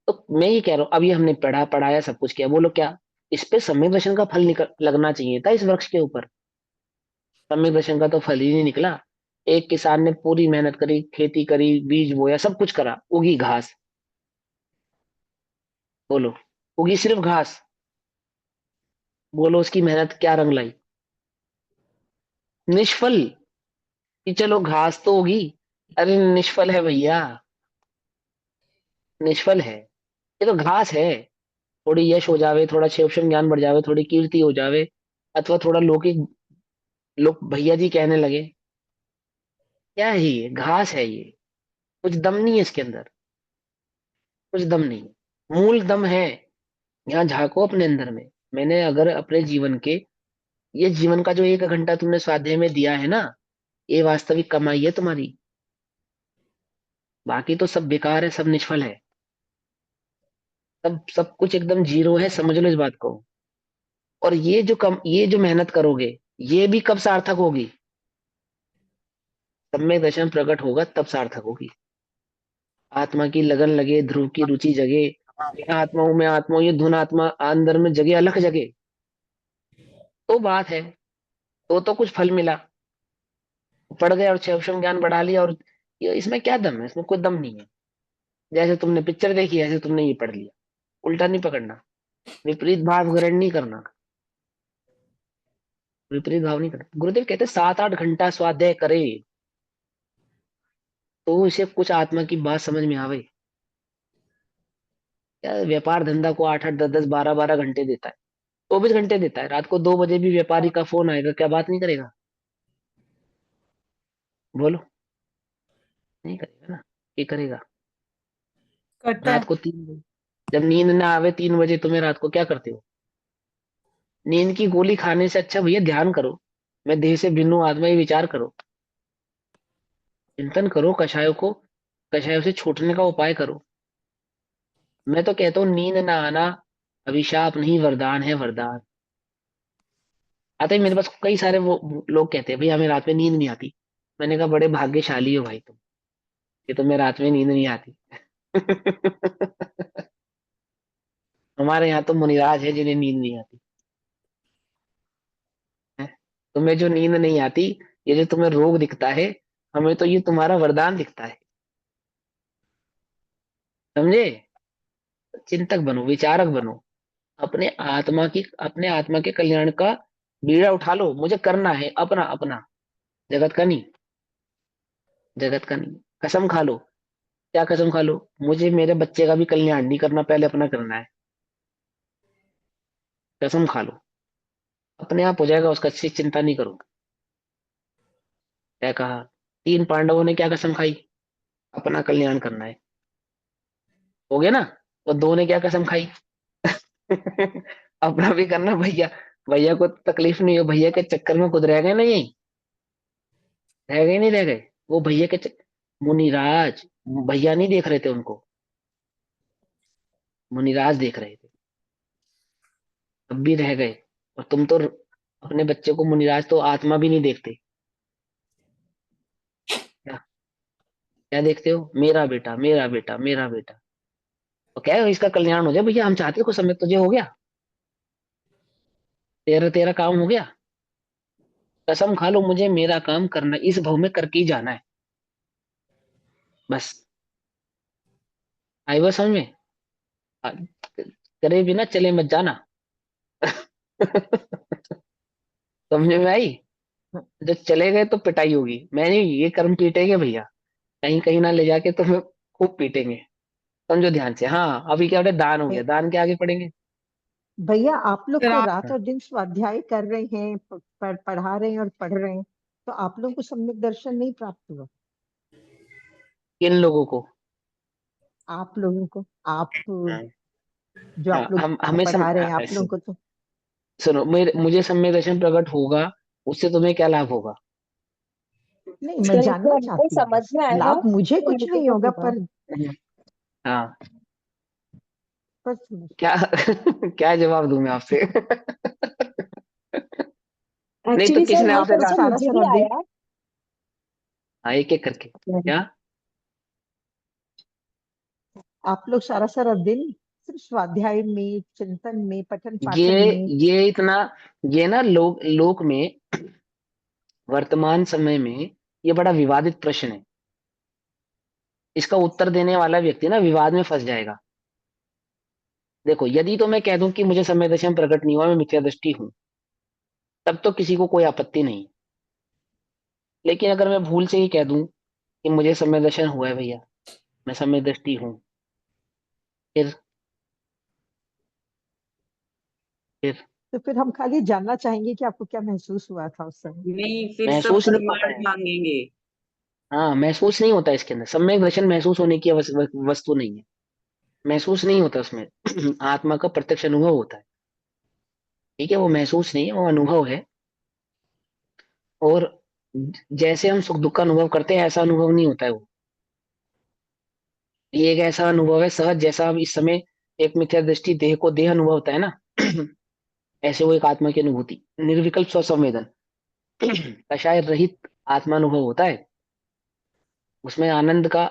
तो मैं ये कह रहा हूँ, अभी हमने पढ़ा पढ़ाया सब कुछ किया, बोलो क्या इस पे सम्यक दर्शन का फल निकल लगना चाहिए था इस वृक्ष के ऊपर? सम्यक दर्शन का तो फल ही नहीं निकला। एक किसान ने पूरी मेहनत करी, खेती करी, बीज बोया, सब कुछ करा, उगी घास। बोलो, उगी सिर्फ घास। बोलो उसकी मेहनत क्या रंग लाई? निष्फल। कि चलो घास तो उगी, अरे निष्फल है भैया, निष्फल है। ये तो घास है। थोड़ी यश हो जावे, थोड़ा शिवशम ज्ञान बढ़ जावे, थोड़ी कीर्ति हो जावे, अथवा थोड़ा लौकिक, लोग भैया जी कहने लगे, क्या है ये? घास है ये। कुछ दम नहीं है इसके अंदर। कुछ दम नहीं है। मूल दम है। यहाँ झांको अपने अंदर में। मैंने अगर अपने जीवन के, ये जीवन का जो 1 घंटा तुमने स्वाध्याय में दिया है ना, ये वास्तविक कमाई है तुम्हारी। बाकी तो सब बेकार है, सब निष्फल है। सब कुछ एकदम जीरो है, समझ लो इस बात को। और ये जो मेहनत करोगे, ये भी कब सार्थक होगी? सम्यक दर्शन प्रकट होगा तब सार्थक होगी। आत्मा की लगन लगे, ध्रुव की रुचि जगे, मैं आत्मा हूं, मैं आत्मा हूं, ये धुन आत्मा अंदर में जगे, अलख जगे, तो बात है। तो कुछ फल मिला। पढ़ गए और शैवशम ज्ञान बढ़ा लिया और ये इसमें क्या दम है? इसमें कोई दम नहीं है। जैसे तुमने पिक्चर देखी ऐसे तुमने ये पढ़ लिया। उल्टा नहीं पकड़ना, विपरीत भाव ग्रहण नहीं करना, विपरीत भाव नहीं करना। गुरुदेव कहते 7-8 घंटा स्वाध्याय करे तो इसे कुछ आत्मा की बात समझ में आवे। यार व्यापार धंधा को 8-8, 10-10, 12-12 घंटे देता है, 24 घंटे देता है। रात को 2 बजे भी व्यापारी का फोन आएगा, क्या बात नहीं करेगा? बोलो, नहीं करेगा ना? ये करेगा। करता रात है। को 3 बजे, जब नींद ना आवे 3 बजे तुम्हें, रात को क्या करते हो? नींद की गोली खाने से अच्छा भैया ध्यान करो, मैं देह से भिन्न हूं आत्मा, ये विचार करो, चिंतन करो, कषायों से छूटने का उपाय करो। मैं तो कहता हूँ नींद ना आना अभिशाप नहीं, वरदान है, वरदान। आते ही मेरे पास कई सारे वो लोग कहते हैं भैया हमें रात में नींद नहीं आती। मैंने कहा बड़े भाग्यशाली हो भाई तुम, कि तुम्हें रात में नींद नहीं आती। हमारे यहाँ तो मुनिराज है जिन्हें नींद नहीं आती है। तुम्हें जो नींद नहीं आती, ये जो तुम्हें रोग दिखता है, हमें तो ये तुम्हारा वरदान दिखता है। समझे? चिंतक बनो, विचारक बनो, अपने आत्मा के कल्याण का बीड़ा उठा लो। मुझे करना है अपना अपना, जगत का नहीं, जगत का नहीं। कसम खा लो। क्या कसम खा लो? मुझे मेरे बच्चे का भी कल्याण नहीं करना, पहले अपना करना है। कसम खा लो, अपने आप हो जाएगा, उसका अच्छी चिंता नहीं करो। क्या कहा? 3 पांडवों ने क्या कसम खाई? अपना कल्याण करना है। हो गया ना? और 2 ने क्या कसम खाई? अपना भी करना। भैया, भैया को तकलीफ नहीं हो, भैया के चक्कर में खुद रह गए ना, यही रह गए, नहीं रह गए? वो भैया मुनिराज, भैया नहीं देख रहे थे उनको, मुनिराज देख रहे थे, तब भी रह गए। और तुम तो अपने बच्चे को, मुनिराज तो आत्मा भी नहीं देखते। क्या क्या देखते हो? मेरा बेटा, मेरा बेटा, मेरा बेटा। तो क्या है, इसका कल्याण हो जाए भैया, हम चाहते कुछ समय तुझे हो गया, तेरा तेरा काम हो गया। कसम खा लो, मुझे मेरा काम करना, इस भव में करके ही जाना है, बस। आई बात समझ में? आ- करे बिना चले मत जाना। समझ में आई? जब चले गए तो पिटाई होगी, मैं नहीं, ये कर्म पीटेंगे भैया, कहीं कहीं ना ले जाके तुम्हें खूब पीटेंगे। समझो ध्यान से। हाँ, अभी क्या बोले, दान हो गया, भै- दान के आगे पढ़ेंगे। भैया आप लोग तो शराब। रात और दिन स्वाध्याय कर रहे हैं, पढ़ा रहे हैं और पढ़ रहे हैं, तो आप लोगों को सम्यक दर्शन नहीं प्राप्त हुआ? किन लोगों को? आप लोगों को, आप हाँ, जो हाँ, आप लोग हम हमें पढ़ा रहे हैं, आप लोगों ऐसे को तो सुनो, मुझे सम्यक दर्शन प्रकट होगा, उससे तुम्हें क्या लाभ होगा? नहीं, मैं जैसे जानना हमको चाहती हूँ समझ बस। में आएगा लाभ मुझे तो कुछ हमको नहीं तो होगा, होगा। पर हाँ, बस क्या? क्या जवाब दूं मैं आपसे? नहीं तो एक्चुअली सर किसने ये आप आपसे लोग कहा? क्वेश्चन सारा मुझे भी सारा दिन आया। हाँ, एक एक करके क्या? आप लोग सारा सारा दिन सिर्फ स्वाध्याय में, चिंतन में, पठन पाठन ये में। ये इतना, ये ना लोक लोक में, वर्तमान समय में ये बड़ा विवादित प्रश्न है। इसका उत्तर देने वाला व्यक्ति ना विवाद में फंस जाएगा। देखो, यदि तो मैं कह दूं कि मुझे समय दशा में प्रकट नहीं हुआ, मैं मिथ्या दृष्टि हूं, तब तो किसी को कोई आपत्ति नहीं। लेकिन अगर मैं भूल से ही कह दूं कि मुझे समय दर्शन हुआ है भैया, मैं समय दृष्टि हूँ, फिर फिर तो फिर हम खाली जानना चाहेंगे कि आपको क्या महसूस हुआ था उस समय। नहीं, फिर सब महसूस नहीं होता प्रमाण है। मांगेंगे। हाँ, महसूस नहीं होता इसके अंदर। सम्यक दर्शन महसूस होने की वस्तु नहीं है, महसूस नहीं होता उसमें। आत्मा का प्रत्यक्ष अनुभव होता है। ठीक है, वो महसूस नहीं है, वो अनुभव है। और जैसे हम सुख दुख का अनुभव करते हैं, ऐसा अनुभव नहीं होता है वो। ये एक ऐसा अनुभव है सहज, जैसा हम इस समय एक मिथ्या दृष्टि देह को देह अनुभव होता है ना, ऐसे वो एक आत्मा की अनुभूति, निर्विकल्प स्वसंवेदन, कषाय रहित आत्मानुभव होता है। उसमें आनंद का,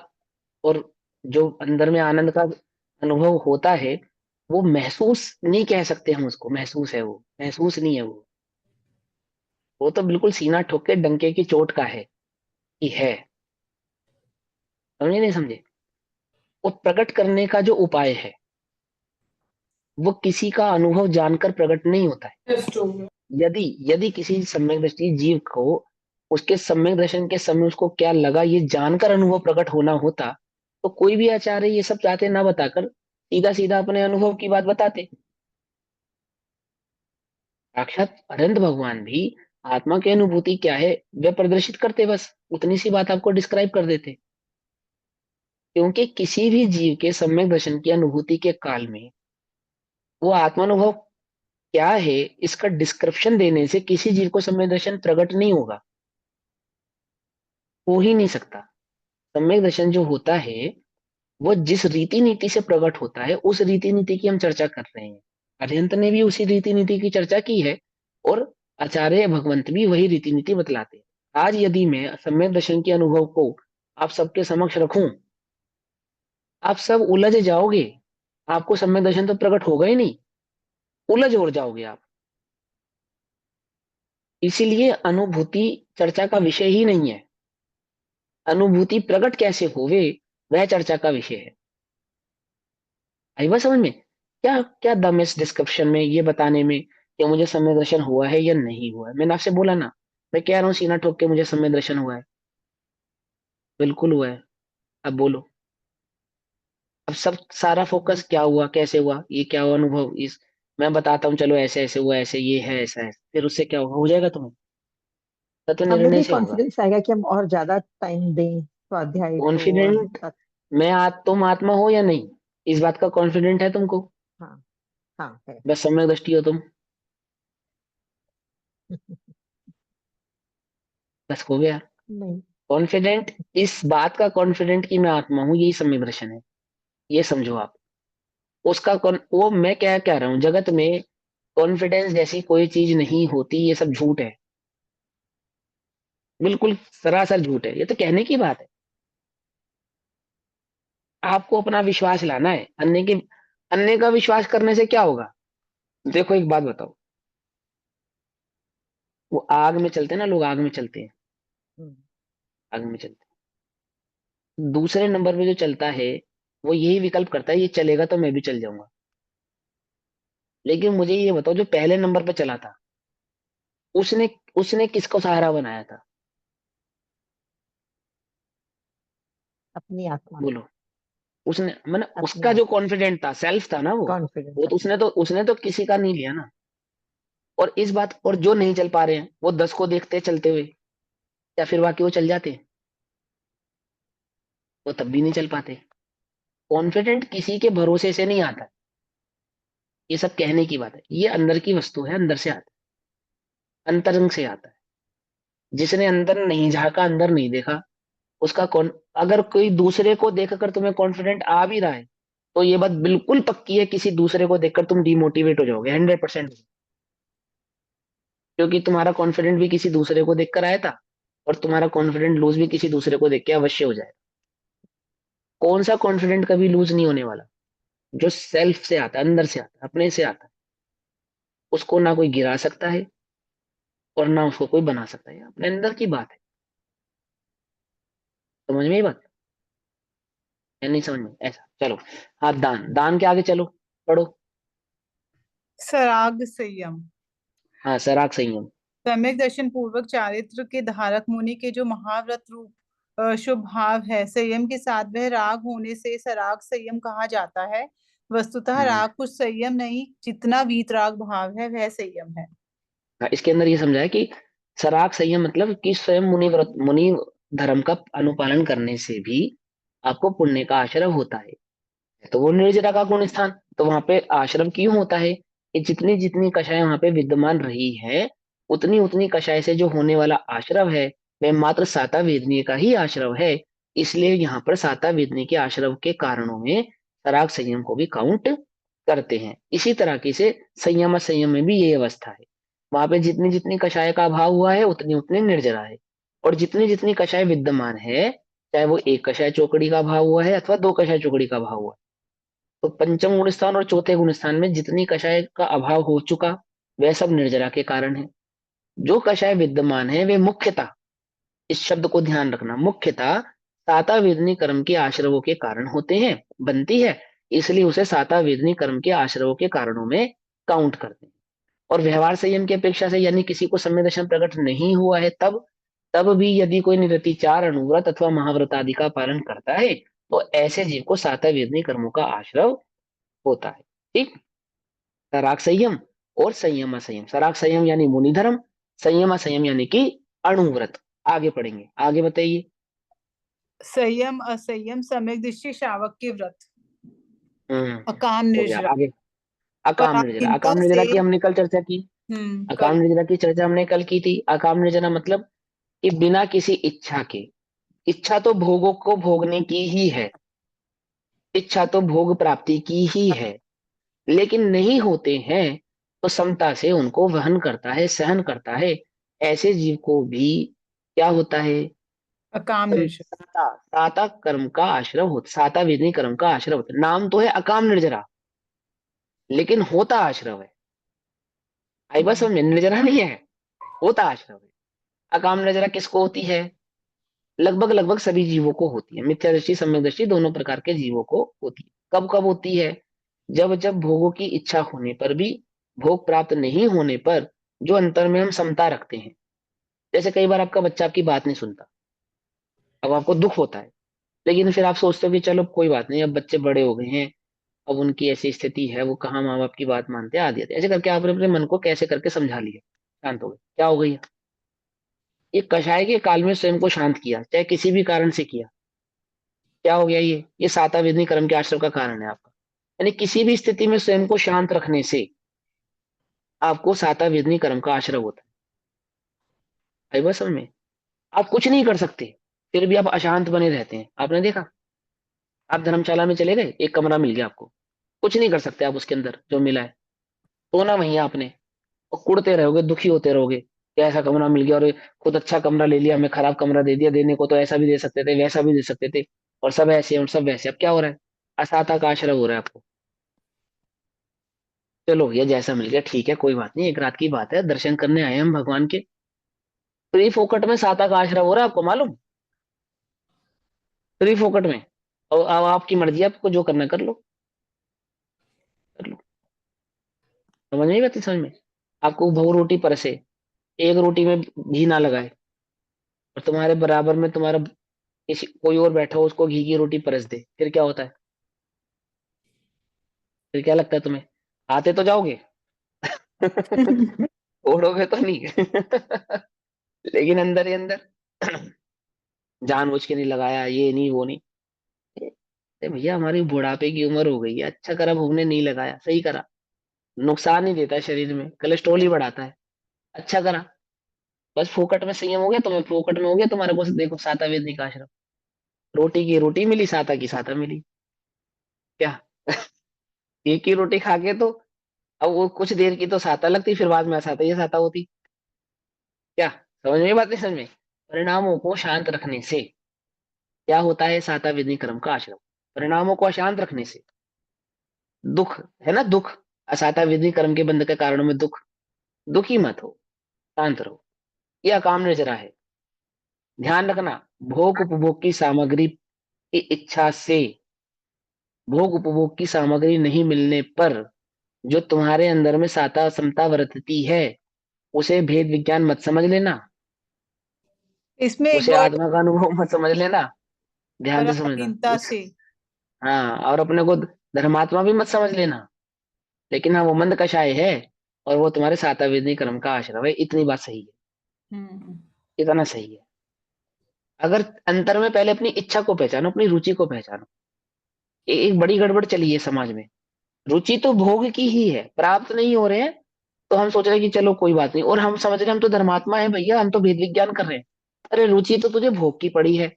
और जो अंदर में आनंद का अनुभव होता है, वो महसूस नहीं कह सकते हम उसको। महसूस है वो, महसूस नहीं है वो तो बिल्कुल सीना ठोक के डंके की चोट का है कि है। समझे नहीं समझे? वो प्रकट करने का जो उपाय है वो किसी का अनुभव जानकर प्रकट नहीं होता है। यदि यदि किसी सम्यक दृष्टि जीव को उसके सम्यक दर्शन के समय उसको क्या लगा ये जानकर अनुभव प्रकट होना होता तो कोई भी आचार्य ये सब चाहते ना बताकर सीधा सीधा अपने अनुभव की बात बताते। साक्षात अनंत भगवान भी आत्मा की अनुभूति क्या है वे प्रदर्शित करते, बस उतनी सी बात आपको डिस्क्राइब कर देते। क्योंकि किसी भी जीव के सम्यक दर्शन की अनुभूति के काल में वो आत्मानुभव क्या है इसका डिस्क्रिप्शन देने से किसी जीव को सम्यक दर्शन प्रकट नहीं होगा, हो ही नहीं सकता। सम्यक दर्शन जो होता है वो जिस रीति नीति से प्रकट होता है उस रीति नीति की हम चर्चा कर रहे हैं। अरिहंत ने भी उसी रीति नीति की चर्चा की है और आचार्य भगवंत भी वही रीति नीति बतलाते हैं। आज यदि मैं सम्यक दर्शन के अनुभव को आप सबके समक्ष रखूं, आप सब उलझ जाओगे, आपको सम्यक दर्शन तो प्रकट होगा ही नहीं, उलझ और जाओगे आप। इसीलिए अनुभूति चर्चा का विषय ही नहीं है। अनुभूति प्रकट कैसे होवे वह चर्चा का विषय है। आई बात समझ में? क्या क्या दम है इस डिस्क्रिप्शन में ये बताने में कि मुझे सम्यक दर्शन हुआ है या नहीं हुआ है? मैंने आपसे बोला ना, मैं कह रहा हूँ सीना ठोक के मुझे सम्यक दर्शन हुआ है, बिल्कुल हुआ है। अब बोलो, अब सब सारा फोकस क्या हुआ, कैसे हुआ, ये क्या हुआ अनुभव, इस मैं बताता हूँ चलो ऐसे ऐसे हुआ, ऐसे ये है, ऐसा है, फिर उससे क्या होगा, हो जाएगा तुम्हें तत्व हमें निर्णय भी से होगा। कॉन्फिडेंस आएगा कि हम और ज्यादा टाइम दें स्वाध्याय को और कॉन्फिडेंट तुम आत्मा हो या नहीं, इस बात का कॉन्फिडेंट है तुमको? हाँ हाँ है। बस सम्यक दृष्टि हो तुम, बस हो गया नहीं, कॉन्फिडेंट। इस बात का कॉन्फिडेंट कि मैं आत्मा हूं यही सम्यक दर्शन है, ये समझो आप। उसका वो मैं क्या कह रहा हूं, जगत में कॉन्फिडेंस जैसी कोई चीज नहीं होती, ये सब झूठ है, बिल्कुल सरासर झूठ है, ये तो कहने की बात है। आपको अपना विश्वास लाना है, अन्य का विश्वास करने से क्या होगा? देखो एक बात बताओ, वो आग में चलते हैं ना, लोग आग में चलते हैं, हम्म, आग में चलते हैं, दूसरे नंबर पे जो चलता है वो यही विकल्प करता है ये चलेगा तो मैं भी चल जाऊंगा। लेकिन मुझे ये बताओ जो पहले नंबर पे चला था उसने उसने किसको सहारा बनाया था? अपनी आत्मा, बोलो। उसने मैंने अपनी उसका जो आत्मा कॉन्फिडेंट था, सेल्फ था ना वो कॉन्फिडेंस तो अपनी। उसने तो किसी का नहीं लिया ना। और इस बात, और जो नहीं चल पा रहे हैं वो 10 को देखते चलते हुए, या फिर बाकी वो चल जाते, वो तब भी नहीं चल पाते। कॉन्फिडेंट किसी के भरोसे से नहीं आता, ये सब कहने की बात है, ये अंदर की वस्तु है, अंदर से आता है, अंतरंग से आता है। जिसने अंदर नहीं झांका, अंदर नहीं देखा, उसका कौन, अगर कोई दूसरे को देखकर तुम्हें कॉन्फिडेंट आ भी रहा है तो ये बात बिल्कुल पक्की है किसी दूसरे को देखकर तुम डिमोटिवेट हो जाओगे 100%। क्योंकि तुम्हारा कॉन्फिडेंट भी किसी दूसरे को देखकर आया था और तुम्हारा कॉन्फिडेंट लूज भी किसी दूसरे को देख के अवश्य हो जाएगा। कौन सा कॉन्फिडेंट कभी लूज नहीं होने वाला? जो सेल्फ से आता है, अंदर से आता है, अपने से आता है, उसको ना कोई गिरा सकता है और ना उसको कोई बना सकता है, अपने अंदर की बात है। समझ में ये बात या नहीं समझ में? ऐसा चलो। हाँ, दान, दान के आगे चलो, पढ़ो। सराग संयम। हाँ, सराग संयम। सम्यक दर्शन पूर्वक चारित्र के धारक मुनि के जो महाव्रत रूप शुभ भाव है, संयम के साथ वह राग होने से सराग संयम कहा जाता है। वस्तुतः हम्म, राग कुछ संयम नहीं, जितना वीतराग भाव है वह संयम है। हाँ, इसके अंदर ये समझा है कि सराग संयम मतलब कि स्वयं मुनि धर्म का अनुपालन करने से भी आपको पुण्य का आश्रय होता है। तो वो निर्जरा का गुण स्थान, तो वहां पे आश्रम क्यों होता है कि जितनी जितनी कषाय वहां पे विद्यमान रही है उतनी उतनी कषाय से जो होने वाला आश्रव है वह मात्र साता वेदनीय का ही आश्रव है। इसलिए यहाँ पर साता वेदनीय के आश्रव के कारणों में सराग संयम को भी काउंट करते हैं। इसी तरह की से संयम संयम में भी ये अवस्था है, वहां पे जितनी जितनी कषाय का अभाव हुआ है उतनी उतनी निर्जरा है, और जितनी जितनी कषाय विद्यमान है चाहे वो एक कषाय चौकड़ी का अभाव हुआ है अथवा दो कषाय चौकड़ी का अभाव हुआ है, तो पंचम गुण स्थान और चौथे गुण स्थान में जितनी कषाय का अभाव हो चुका वह सब निर्जरा के कारण है। जो कषाय विद्यमान है वे मुख्यतः, इस शब्द को ध्यान रखना, मुख्यतः सातावेदनी कर्म के आश्रवों के कारण होते हैं, बनती है, इसलिए उसे सातावेदनी कर्म के आश्रवों के कारणों में काउंट करते हैं। और व्यवहार संयम की अपेक्षा से, यानी किसी को सम्यक दर्शन प्रकट नहीं हुआ है तब तब भी यदि कोई निरतिचार, अनुव्रत अथवा महाव्रत आदि का पालन करता है तो ऐसे जीव को सातावेदनी कर्मों का आश्रव होता है। ठीक। सराग संयम और संयम असंयम। सराग संयम यानी मुनि धर्म, संयम असंयम यानी कि अणुव्रत। आगे पढ़ेंगे, आगे बताइए। संयम असंयम सम्यक दृष्टि शावक के व्रत। हम्म, अकाम हो गया। निर्जरा। आगे अकाम निर्जरा। पराधीनता अकाम से। निर्जरा की हमने कल चर्चा की। अकाम कल। निर्जरा की चर्चा हमने कल की थी। अकाम निर्जरा मतलब कि बिना किसी इच्छा के, इच्छा तो भोगों को भोगने की ही है, इच्छा तो भोग प्राप्ति की ही है, लेकिन नहीं होते हैं तो समता से उनको वहन करता है, सहन करता है। ऐसे जीव को भी क्या होता है? अकाम निर्जरा। साता साता कर्म का आश्रव होता, साता वेदनी कर्म का आश्रव होता। नाम तो है अकाम निर्जरा, लेकिन होता आश्रव है। आई बस समझ में, निर्जरा नहीं है, होता आश्रव है। अकाम निर्जरा किसको होती है? लगभग लगभग सभी जीवों को होती है। मिथ्या दृष्टि, सम्यक दृष्टि दोनों प्रकार के जीवों को होती है। कब कब होती है? जब जब भोगों की इच्छा होने पर भी, भोग प्राप्त नहीं होने पर जो अंतर में हम समता रखते हैं। जैसे कई बार आपका बच्चा आपकी बात नहीं सुनता, अब आपको दुख होता है, लेकिन फिर आप सोचते हो कि चलो कोई बात नहीं, अब बच्चे बड़े हो गए हैं, अब उनकी ऐसी स्थिति है, वो कहाँ माँ बाप की बात मानते हैं, आदि आदि। ऐसे करके आपने अपने मन को कैसे करके समझा लिया, शांत हो गए। क्या हो गई? ये कषाय के काल में स्वयं को शांत किया, चाहे किसी भी कारण से किया। क्या हो गया? ये साता वेदनी कर्म के आश्रम का कारण है आपका। यानी किसी भी स्थिति में स्वयं को शांत रखने से आपको साता वेदनी कर्म का आश्रय होता है। आई बात समझ में? आप कुछ नहीं कर सकते, फिर भी आप अशांत बने रहते हैं। आपने देखा, आप धर्मशाला में चले गए, एक कमरा मिल गया आपको, कुछ नहीं कर सकते आप उसके अंदर जो मिला है, सोना वही है आपने, और कुड़ते रहोगे, दुखी होते रहोगे कि ऐसा कमरा मिल गया, और खुद अच्छा कमरा ले लिया, हमें खराब कमरा दे दिया, देने को तो ऐसा भी दे सकते थे, वैसा भी दे सकते थे, और सब ऐसे हैं और सब वैसे। अब क्या हो रहा है? असाता का आश्रय हो रहा है आपको। चलो, ये जैसा मिल गया ठीक है, कोई बात नहीं, एक रात की बात है, दर्शन करने आए हम भगवान के, फ्री फोकट में साता का आश्रय हो रहा है, आपको मालूम? फ्री फोकट में। और अब आपकी मर्जी है, आपको जो करना कर लो, कर लो। समझ नहीं आती? समझ में? आपको बहु रोटी परसे, एक रोटी में घी ना लगाए, और तुम्हारे बराबर में तुम्हारा किसी कोई और बैठा हो, उसको घी की रोटी परस दे, फिर क्या होता है? फिर क्या लगता है तुम्हें? आते तो जाओगे छोड़ोगे तो नहीं लेकिन अंदर ही अंदर जानबूझ के नहीं लगाया, ये नहीं वो नहीं। अरे भैया, हमारी बुढ़ापे की उम्र हो गई है, अच्छा करा हमने नहीं लगाया, सही करा। नुकसान ही देता है शरीर में, कोलेस्ट्रॉल ही बढ़ाता है, अच्छा करा। बस फोकट में संयम हो गया, तुम्हें फोकट में हो गया तुम्हारे को। देखो, साता वेदनी का आश्रम, रोटी की रोटी मिली, साता की साता मिली। क्या एक ही रोटी खा के तो, अब वो कुछ देर की तो साता लगती, फिर बाद में असाता ये साता होती। क्या समझ में? बात नहीं समझ में? परिणामों को शांत रखने से क्या होता है? साता वेदनी कर्म का आश्रम। परिणामों को अशांत रखने से दुख, है ना, दुख। असाता वेदनी कर्म के बंध के कारणों में दुख, दुखी मत हो, शांत रहो। यह काम निर्जरा है। ध्यान रखना, भोग उपभोग की सामग्री की इच्छा से, भोग उपभोग की सामग्री नहीं मिलने पर जो तुम्हारे अंदर में साता समता वर्तती है, उसे भेद विज्ञान मत समझ लेना, इसमें एक उसे वर्ड, आत्मा का अनुभव मत समझ लेना। ध्यान से समझना। पराधीनता से। हाँ, और अपने को धर्मात्मा भी मत समझ लेना, लेकिन हाँ, वो मंद कषाय है, और वो तुम्हारे साता वेदनी कर्म का आश्रय है। इतनी बात सही है, हम्म। इतना सही है। अगर अंतर में पहले अपनी इच्छा को पहचानो, अपनी रुचि को पहचानो। एक बड़ी गड़बड़ चली है समाज में, रुचि तो भोग की ही है, प्राप्त नहीं हो रहे हैं तो हम सोच रहे हैं कि चलो कोई बात नहीं, और हम समझ रहे हैं हम तो धर्मात्मा है भैया, हम तो भेद विज्ञान कर रहे हैं। अरे, रुचि तो तुझे भोग की पड़ी है,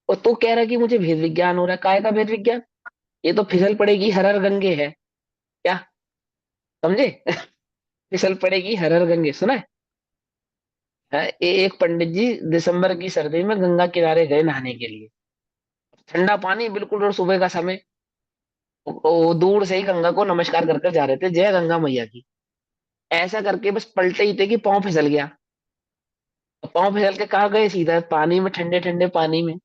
और तू कह रहा है कि मुझे भेद विज्ञान हो रहा है। काय का भेद विज्ञान? ये तो फिसल पड़ेगी हर हर गंगे है। क्या समझे? फिसल पड़ेगी हर हर गंगे, सुना है? एक पंडित जी दिसंबर की सर्दी में गंगा किनारे गए नहाने के लिए, ठंडा पानी बिल्कुल, और सुबह का समय, वो दूर से ही गंगा को नमस्कार करके जा रहे थे, जय गंगा मैया की। ऐसा करके बस पलटे ही थे कि पाँव फिसल गया। पाँव फिसल के कहाँ गए, सीधा पानी में, ठंडे ठंडे पानी में।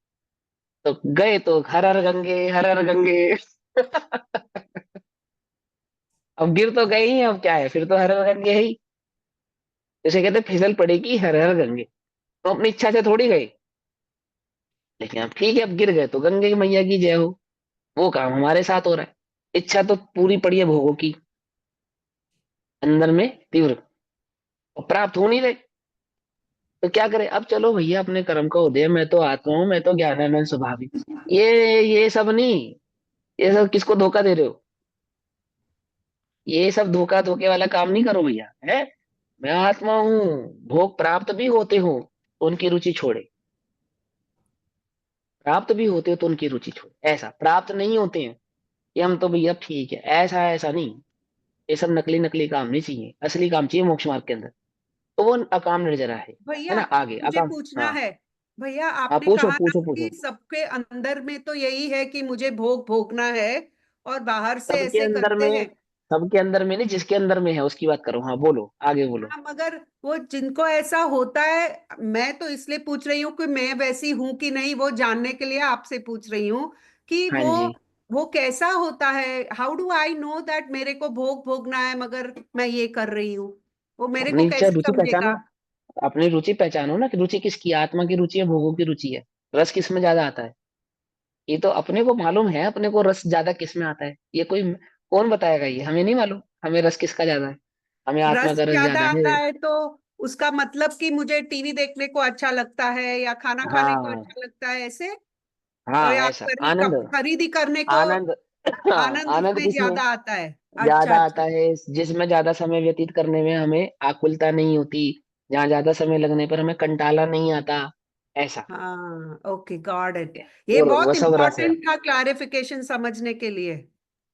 तो गए तो हर हर गंगे, हर हर गंगे। अब गिर तो गए ही, अब क्या है, फिर तो हर हर गंगे है ही। जैसे कहते फिसल पड़ेगी हर हर गंगे। तो अपनी इच्छा से थोड़ी गए, लेकिन अब ठीक है, अब गिर गए तो गंगे की मैया की जय हो। वो काम हमारे साथ हो रहा है। इच्छा तो पूरी पड़ी है भोगों की, अंदर में तीव्र, और प्राप्त हो नहीं रहे। तो क्या करे, अब चलो भैया अपने कर्म का उदय, मैं तो आत्मा हूँ, मैं तो ज्ञानानंद स्वभाव। ये सब नहीं, ये सब किसको धोखा दे रहे हो? ये सब धोखा धोखे वाला काम नहीं करो भैया, है। मैं आत्मा हूँ, भोग प्राप्त भी होते हो तो उनकी रुचि छोड़े, प्राप्त भी होते हो तो उनकी रुचि छोड़े। ऐसा प्राप्त नहीं होते हैं ये हम तो भैया ठीक है, ऐसा ऐसा नहीं। ये सब नकली नकली काम नहीं चाहिए, असली काम चाहिए मोक्ष मार्ग के अंदर। तो वो अकाम निर्जरा है भैया ना। आगे मुझे अकाम। पूछना हाँ है। भैया हाँ, आपने पूछो कहा ना पूछो कि पूछो। सबके अंदर में तो यही है कि मुझे भोग भोगना है, और बाहर से सबके ऐसे अंदर करते में, हैं। सबके अंदर में नहीं, जिसके अंदर में है उसकी बात करो। हाँ बोलो, आगे बोलो। हाँ, मगर वो जिनको ऐसा होता है, मैं तो इसलिए पूछ रही हूँ कि मैं वैसी हूं कि नहीं, वो जानने के लिए आपसे पूछ रही हूँ कि हाँ जी। वो कैसा होता है। How do I know that मेरे को भोग भोगना है मगर मैं ये कर रही हूँ? वो मेरे को अपनी इच्छा कैसे रुचि समझेगा? पहचानो, अपनी रुचि पहचानो ना, कि रुचि किसकी है, आत्मा की रुचि है, भोगों की रुचि है, रस किस में ज्यादा आता है। ये तो अपने को मालूम है, अपने को रस ज्यादा किस में आता है। ये कोई कौन बताएगा, ये हमें नहीं मालूम, हमें रस किसका ज्यादा है। हमें आत्मा रस का रस ज्यादा ज्यादा आता है। है तो उसका मतलब कि मुझे टीवी देखने को अच्छा लगता है या खाना खाने को हाँ अच्छा लगता है, ऐसे? और हाँ, या ऐसा आनंद, खरीदी करने को आनंद। हाँ, आनंद आनंद उसमें किसमें ज्यादा आता है। अच्छा ज्यादा अच्छा। आता है, जिसमें ज्यादा समय व्यतीत करने में हमें आकुलता नहीं होती, जहाँ ज्यादा समय लगने पर हमें कंटाला नहीं आता, ऐसा। हाँ, ओके, गॉट इट। ठीक है, ये वो बहुत सब रस है। इंपॉर्टेंट था क्लैरिफिकेशन समझने के लिए,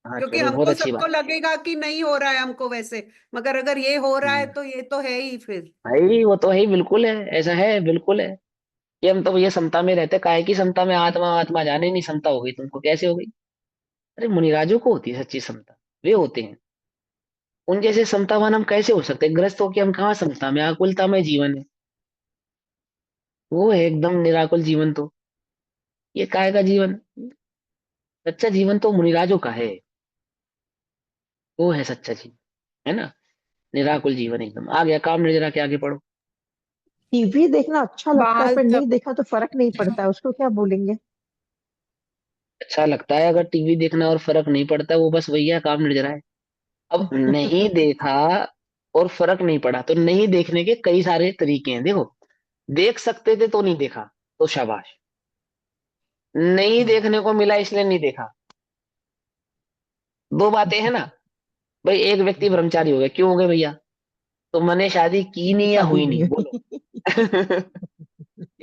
हाँ क्योंकि चलो, बहुत हमको अच्छी सबको बात। लगेगा कि नहीं हो रहा है हमको वैसे, मगर अगर ये हो रहा है हम्म, तो ये तो है ही फिर। भाई वो तो है ही, बिल्कुल है, ऐसा है, बिल्कुल है। ये हम तो भैया समता में रहते, काहे की समता में, आत्मा आत्मा जाने, नहीं समता हो गई तुमको, कैसे हो गई? अरे मुनिराजों को होती है सच्ची समता, वे होते हैं। उन जैसे समतावान हम कैसे हो सकते हैं? ग्रस्त होके हम कहाँ समता में, आकुलता में जीवन है। वो है एकदम निराकुल जीवन तो। ये काय का जीवन? सच्चा जीवन तो मुनिराजों का है। वो है सच्चा जीवन, है ना। निराकुल जीवन एकदम। आ गया काम निर्जरा के, आगे पढ़ो। टीवी देखना अच्छा लगता है, बाल पर तब। नहीं देखा तो फर्क नहीं पड़ता है, उसको क्या बोलेंगे? अच्छा लगता है अगर टीवी देखना और फर्क नहीं पड़ता, वो बस वही है, काम निर्जरा है। अब नहीं देखा और फर्क नहीं पड़ा, तो नहीं देखने के कई सारे तरीके हैं, देखो। देख सकते थे तो नहीं देखा, तो शाबाश। नहीं देखने को मिला इसलिए नहीं देखा, दो बातें है ना। भाई एक व्यक्ति ब्रह्मचारी हो गया, क्यों हो गए भैया? तो मैंने शादी की नहीं या शादी हुई नहीं नहीं, हुई। बोलो।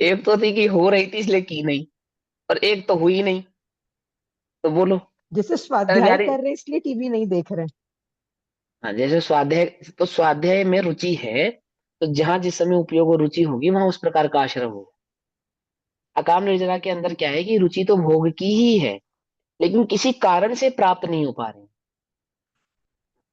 एक तो थी कि हो रही थी इसलिए की नहीं, और एक तो हुई नहीं, तो बोलो। जैसे अरे स्वाध्याय यार, कर रहे हैं इसलिए टीवी नहीं देख रहे। हाँ जैसे स्वाध्याय, तो स्वाध्याय में रुचि है, तो जहां जिस समय उपयोग और रुचि होगी वहां उस प्रकार का आश्रम होगा। अकाम निर्जरा के अंदर क्या है कि रुचि तो भोग की ही है, लेकिन किसी कारण से प्राप्त नहीं हो पा रहे हैं।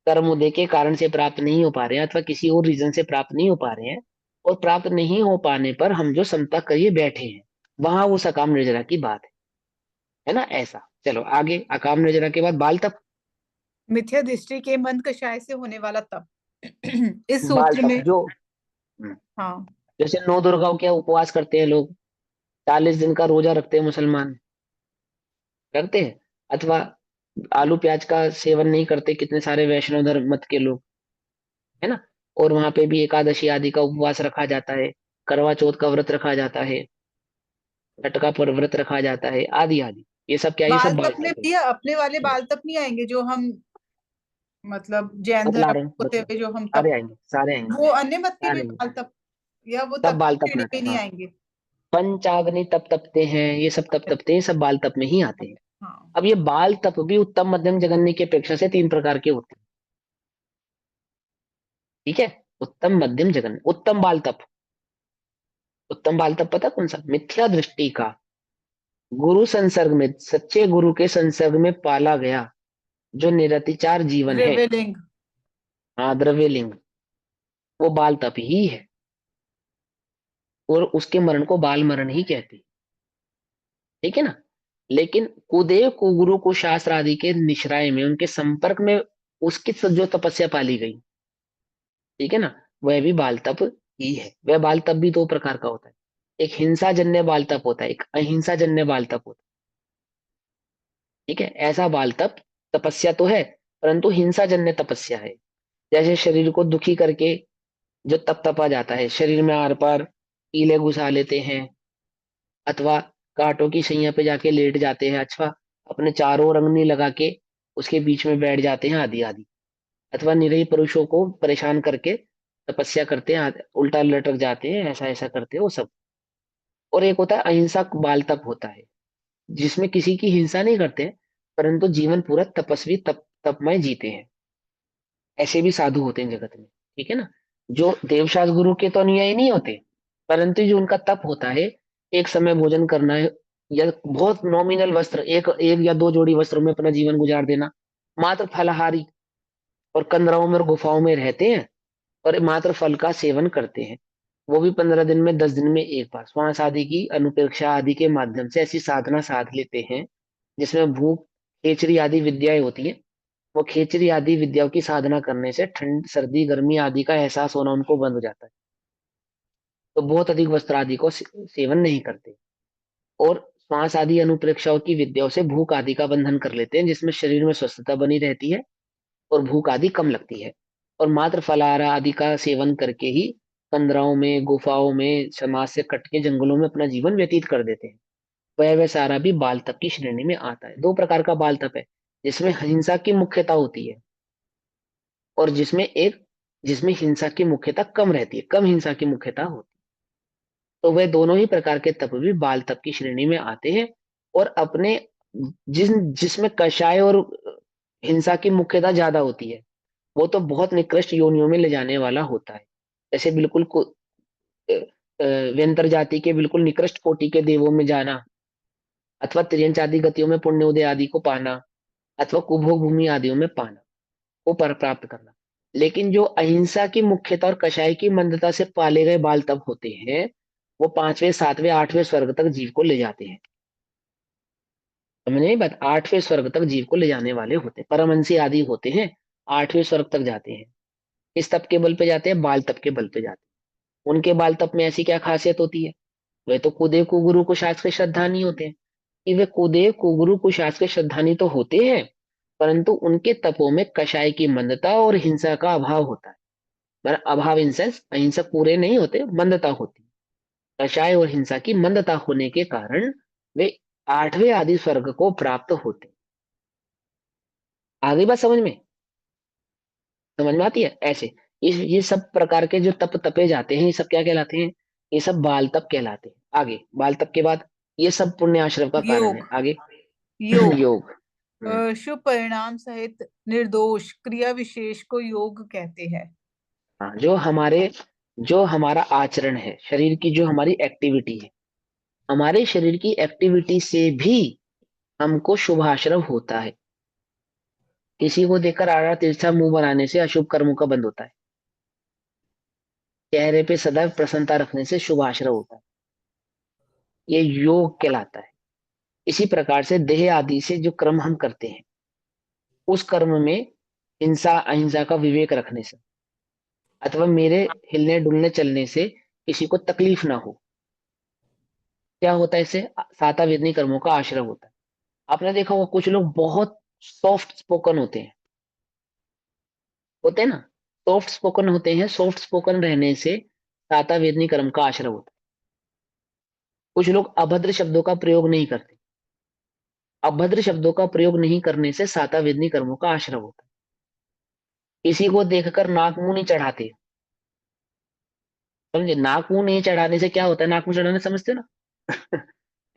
कर्म उदय के कारण से प्राप्त नहीं हो पा रहे हैं, अथवा किसी और रीजन से प्राप्त नहीं हो पा रहे हैं। और प्राप्त नहीं हो पाने पर हम जो समता करिए बैठे हैं, वहां उस अकाम निर्जरा की बात है ना, ऐसा। चलो आगे, अकाम निर्जरा के बाद बाल तप। मिथ्या दृष्टि के मंद कषाय से होने वाला तप। इस बाल सूत्र तप में। जो, हाँ। जैसे नौ दुर्गाओं के उपवास करते हैं लोग, 40 दिन का रोजा रखते हैं मुसलमान, करते हैं। अथवा आलू प्याज का सेवन नहीं करते कितने सारे वैष्णव धर्म मत के लोग, है ना। और वहां पे भी एकादशी आदि का उपवास रखा जाता है, करवा चौथ का व्रत रखा जाता है, छठ का पर व्रत रखा जाता है, आदि आदि। ये सब क्या है? ये बाल सब बाल तप में तप है। भैया अपने वाले बाल तप नहीं आएंगे जो हम, मतलब जैन बतला धर्म रहे हैं, होते बतला, हुए जो हम सारे तप, आएंगे, सारे आएंगे, वो अन्य मत के भी सारे आएंगे। बाल तप, या वो सब तप बाल की तप में, श्रेणी में नहीं हाँ। आएंगे? पंचाग्नि तप तपते हैं, ये सब तप तपते हैं, सब बाल तप में ही आते हैं। हाँ। अब ये बाल तप भी उत्तम मध्यम जघन्य की अपेक्षा से 3 प्रकार के होते हैं। ठीक है, उत्तम मध्यम जघन्य। उत्तम बाल तप, उत्तम बाल तप पता कौन सा? मिथ्या दृष्टि का, गुरु संसर्ग में, सच्चे गुरु के संसर्ग में पाला गया जो निरतिचार जीवन है, द्रव्यलिंग। हाँ द्रव्य लिंग, वो बाल तप ही है। और उसके मरण को बाल मरण ही कहते हैं, ठीक है ना। लेकिन कुदेव कुगुरु को शास्त्र आदि के निश्राय में, उनके संपर्क में उसकी जो तपस्या पाली गई, ठीक है ना, वह भी बाल तप ही है। वह बाल तप भी दो प्रकार का होता है, एक हिंसा जन्य बाल तप होता है, एक अहिंसा जन्य बाल तप होता है, ठीक है। ऐसा बाल तप तपस्या तो है, परंतु हिंसा जन्य तपस्या है। जैसे शरीर को दुखी करके जो तप तपा जाता है, शरीर में आर पार कीले घुसा लेते हैं, अथवा कांटों की सैया पे जाके लेट जाते हैं, अथवा अपने चारों रंगनी लगा के उसके बीच में बैठ जाते हैं, आदि आदि। अथवा निरीह पुरुषों को परेशान करके तपस्या करते हैं, उल्टा लटक जाते हैं, ऐसा ऐसा करते हैं, वो सब। और एक होता है अहिंसक बाल तप होता है, जिसमें किसी की हिंसा नहीं करते हैं, परंतु जीवन पूरा तपस्वी तपमय जीते हैं। ऐसे भी साधु होते हैं जगत में, ठीक है ना, जो देवशास्त्र गुरु के तो अनुयायी नहीं होते, परंतु जो उनका तप होता है, एक समय भोजन करना है, या बहुत नॉमिनल वस्त्र, एक एक या दो जोड़ी वस्त्रों में अपना जीवन गुजार देना, मात्र फलाहारी, और कंदराओं में और गुफाओं में रहते हैं, और मात्र फल का सेवन करते हैं, वो भी 15 दिन में, 10 दिन में एक बार, श्वास आदि की अनुप्रेक्षा आदि के माध्यम से ऐसी साधना साध लेते हैं, जिसमें भूख खेचरी आदि विद्याएं होती हैं। वो खेचरी आदि विद्याओं की साधना करने से ठंड सर्दी गर्मी आदि का एहसास होना उनको बंद हो जाता है, तो बहुत अधिक वस्त्र आदि को सेवन नहीं करते, और श्वास आदि अनुप्रेक्षाओं की विद्याओं से भूख आदि का बंधन कर लेते हैं, जिसमें शरीर में स्वस्थता बनी रहती है और भूख आदि कम लगती है। और मात्र फलाहार आदि का सेवन करके ही कंदराओं में गुफाओं में समाज से कट के जंगलों में अपना जीवन व्यतीत कर देते हैं। वह सारा भी बाल तप की श्रेणी में आता है। दो प्रकार का बाल तप है, जिसमें हिंसा की मुख्यता होती है, और जिसमें हिंसा की मुख्यता कम रहती है, कम हिंसा की मुख्यता होती है। तो वह दोनों ही प्रकार के तप भी बाल तप की श्रेणी में आते हैं। और अपने जिसमें कषाय और हिंसा की मुख्यता ज्यादा होती है, वो तो बहुत निकृष्ट योनियों में ले जाने वाला होता है। जैसे बिल्कुल व्यंतर जाति के बिल्कुल निकृष्ट कोटि के देवों में जाना, अथवा त्रियंच आदि गतियों में पुण्य उदय आदि को पाना, अथवा कुभोग भूमि आदियों में पाना, वो पर प्राप्त करना। लेकिन जो अहिंसा की मुख्यता और कषाय की मंदता से पाले गए बाल तप होते हैं, वो 5वें 7वें 8वें स्वर्ग तक जीव को ले जाते हैं। समझे बात, 8वें स्वर्ग तक जीव को ले जाने वाले होते हैं, परमहंसी आदि होते हैं, 8वें स्वर्ग तक जाते हैं। इस तप के बल पे जाते हैं, बाल तप के बल पे जाते हैं। उनके बाल तप में ऐसी क्या खासियत होती है, वे तो कुदेव कुगुरु को शास्त्र के श्रद्धानी होते हैं, कि वे कुदेव कुगुरु को शास्त्र के श्रद्धानी तो होते हैं, परंतु उनके तपों में कषाय की मंदता और हिंसा का अभाव होता है। मतलब अभाव इन सेंस, अहिंसक पूरे नहीं होते, मंदता होती है। कषाय और हिंसा की मंदता होने के कारण वे 8वें आदि स्वर्ग को प्राप्त होते हैं। आगे बात समझ में आती है। ऐसे ये सब प्रकार के जो तप तपे जाते हैं, ये सब क्या कहलाते हैं, ये सब बाल तप कहलाते हैं। आगे बाल तप के बाद ये सब पुण्य आश्रम का कारण है। योग। आगे योग योग। शुभ परिणाम सहित निर्दोष क्रिया विशेष को योग कहते हैं। हाँ, जो हमारा आचरण है, शरीर की जो हमारी एक्टिविटी है, हमारे शरीर की एक्टिविटी से भी हमको शुभाश्रव होता है। किसी को देखकर आड़ा तिरछा मुंह बनाने से अशुभ कर्मों का बंद होता है। चेहरे पे सदैव प्रसन्नता रखने से शुभाश्रव होता है। ये योग कहलाता है। इसी प्रकार से देह आदि से जो कर्म हम करते हैं, उस कर्म में हिंसा अहिंसा का विवेक रखने से, अथवा मेरे हिलने डुलने चलने से किसी को तकलीफ ना हो, क्या होता है, इससे साता वेदनी कर्मों का आश्रय होता है। आपने देखा होगा कुछ लोग बहुत सॉफ्ट स्पोकन होते हैं ना, सॉफ्ट स्पोकन होते हैं। सॉफ्ट स्पोकन रहने से साता वेदनी कर्म का आश्रय होता है। कुछ लोग अभद्र शब्दों का प्रयोग नहीं करते, अभद्र शब्दों का प्रयोग नहीं करने से साता वेदनी कर्मों का आश्रय होता है। किसी को देखकर नाक मुंह नहीं चढ़ाते, समझे, नाक मुंह नहीं चढ़ाने से क्या होता है, नाक मुंह चढ़ाने समझते हो ना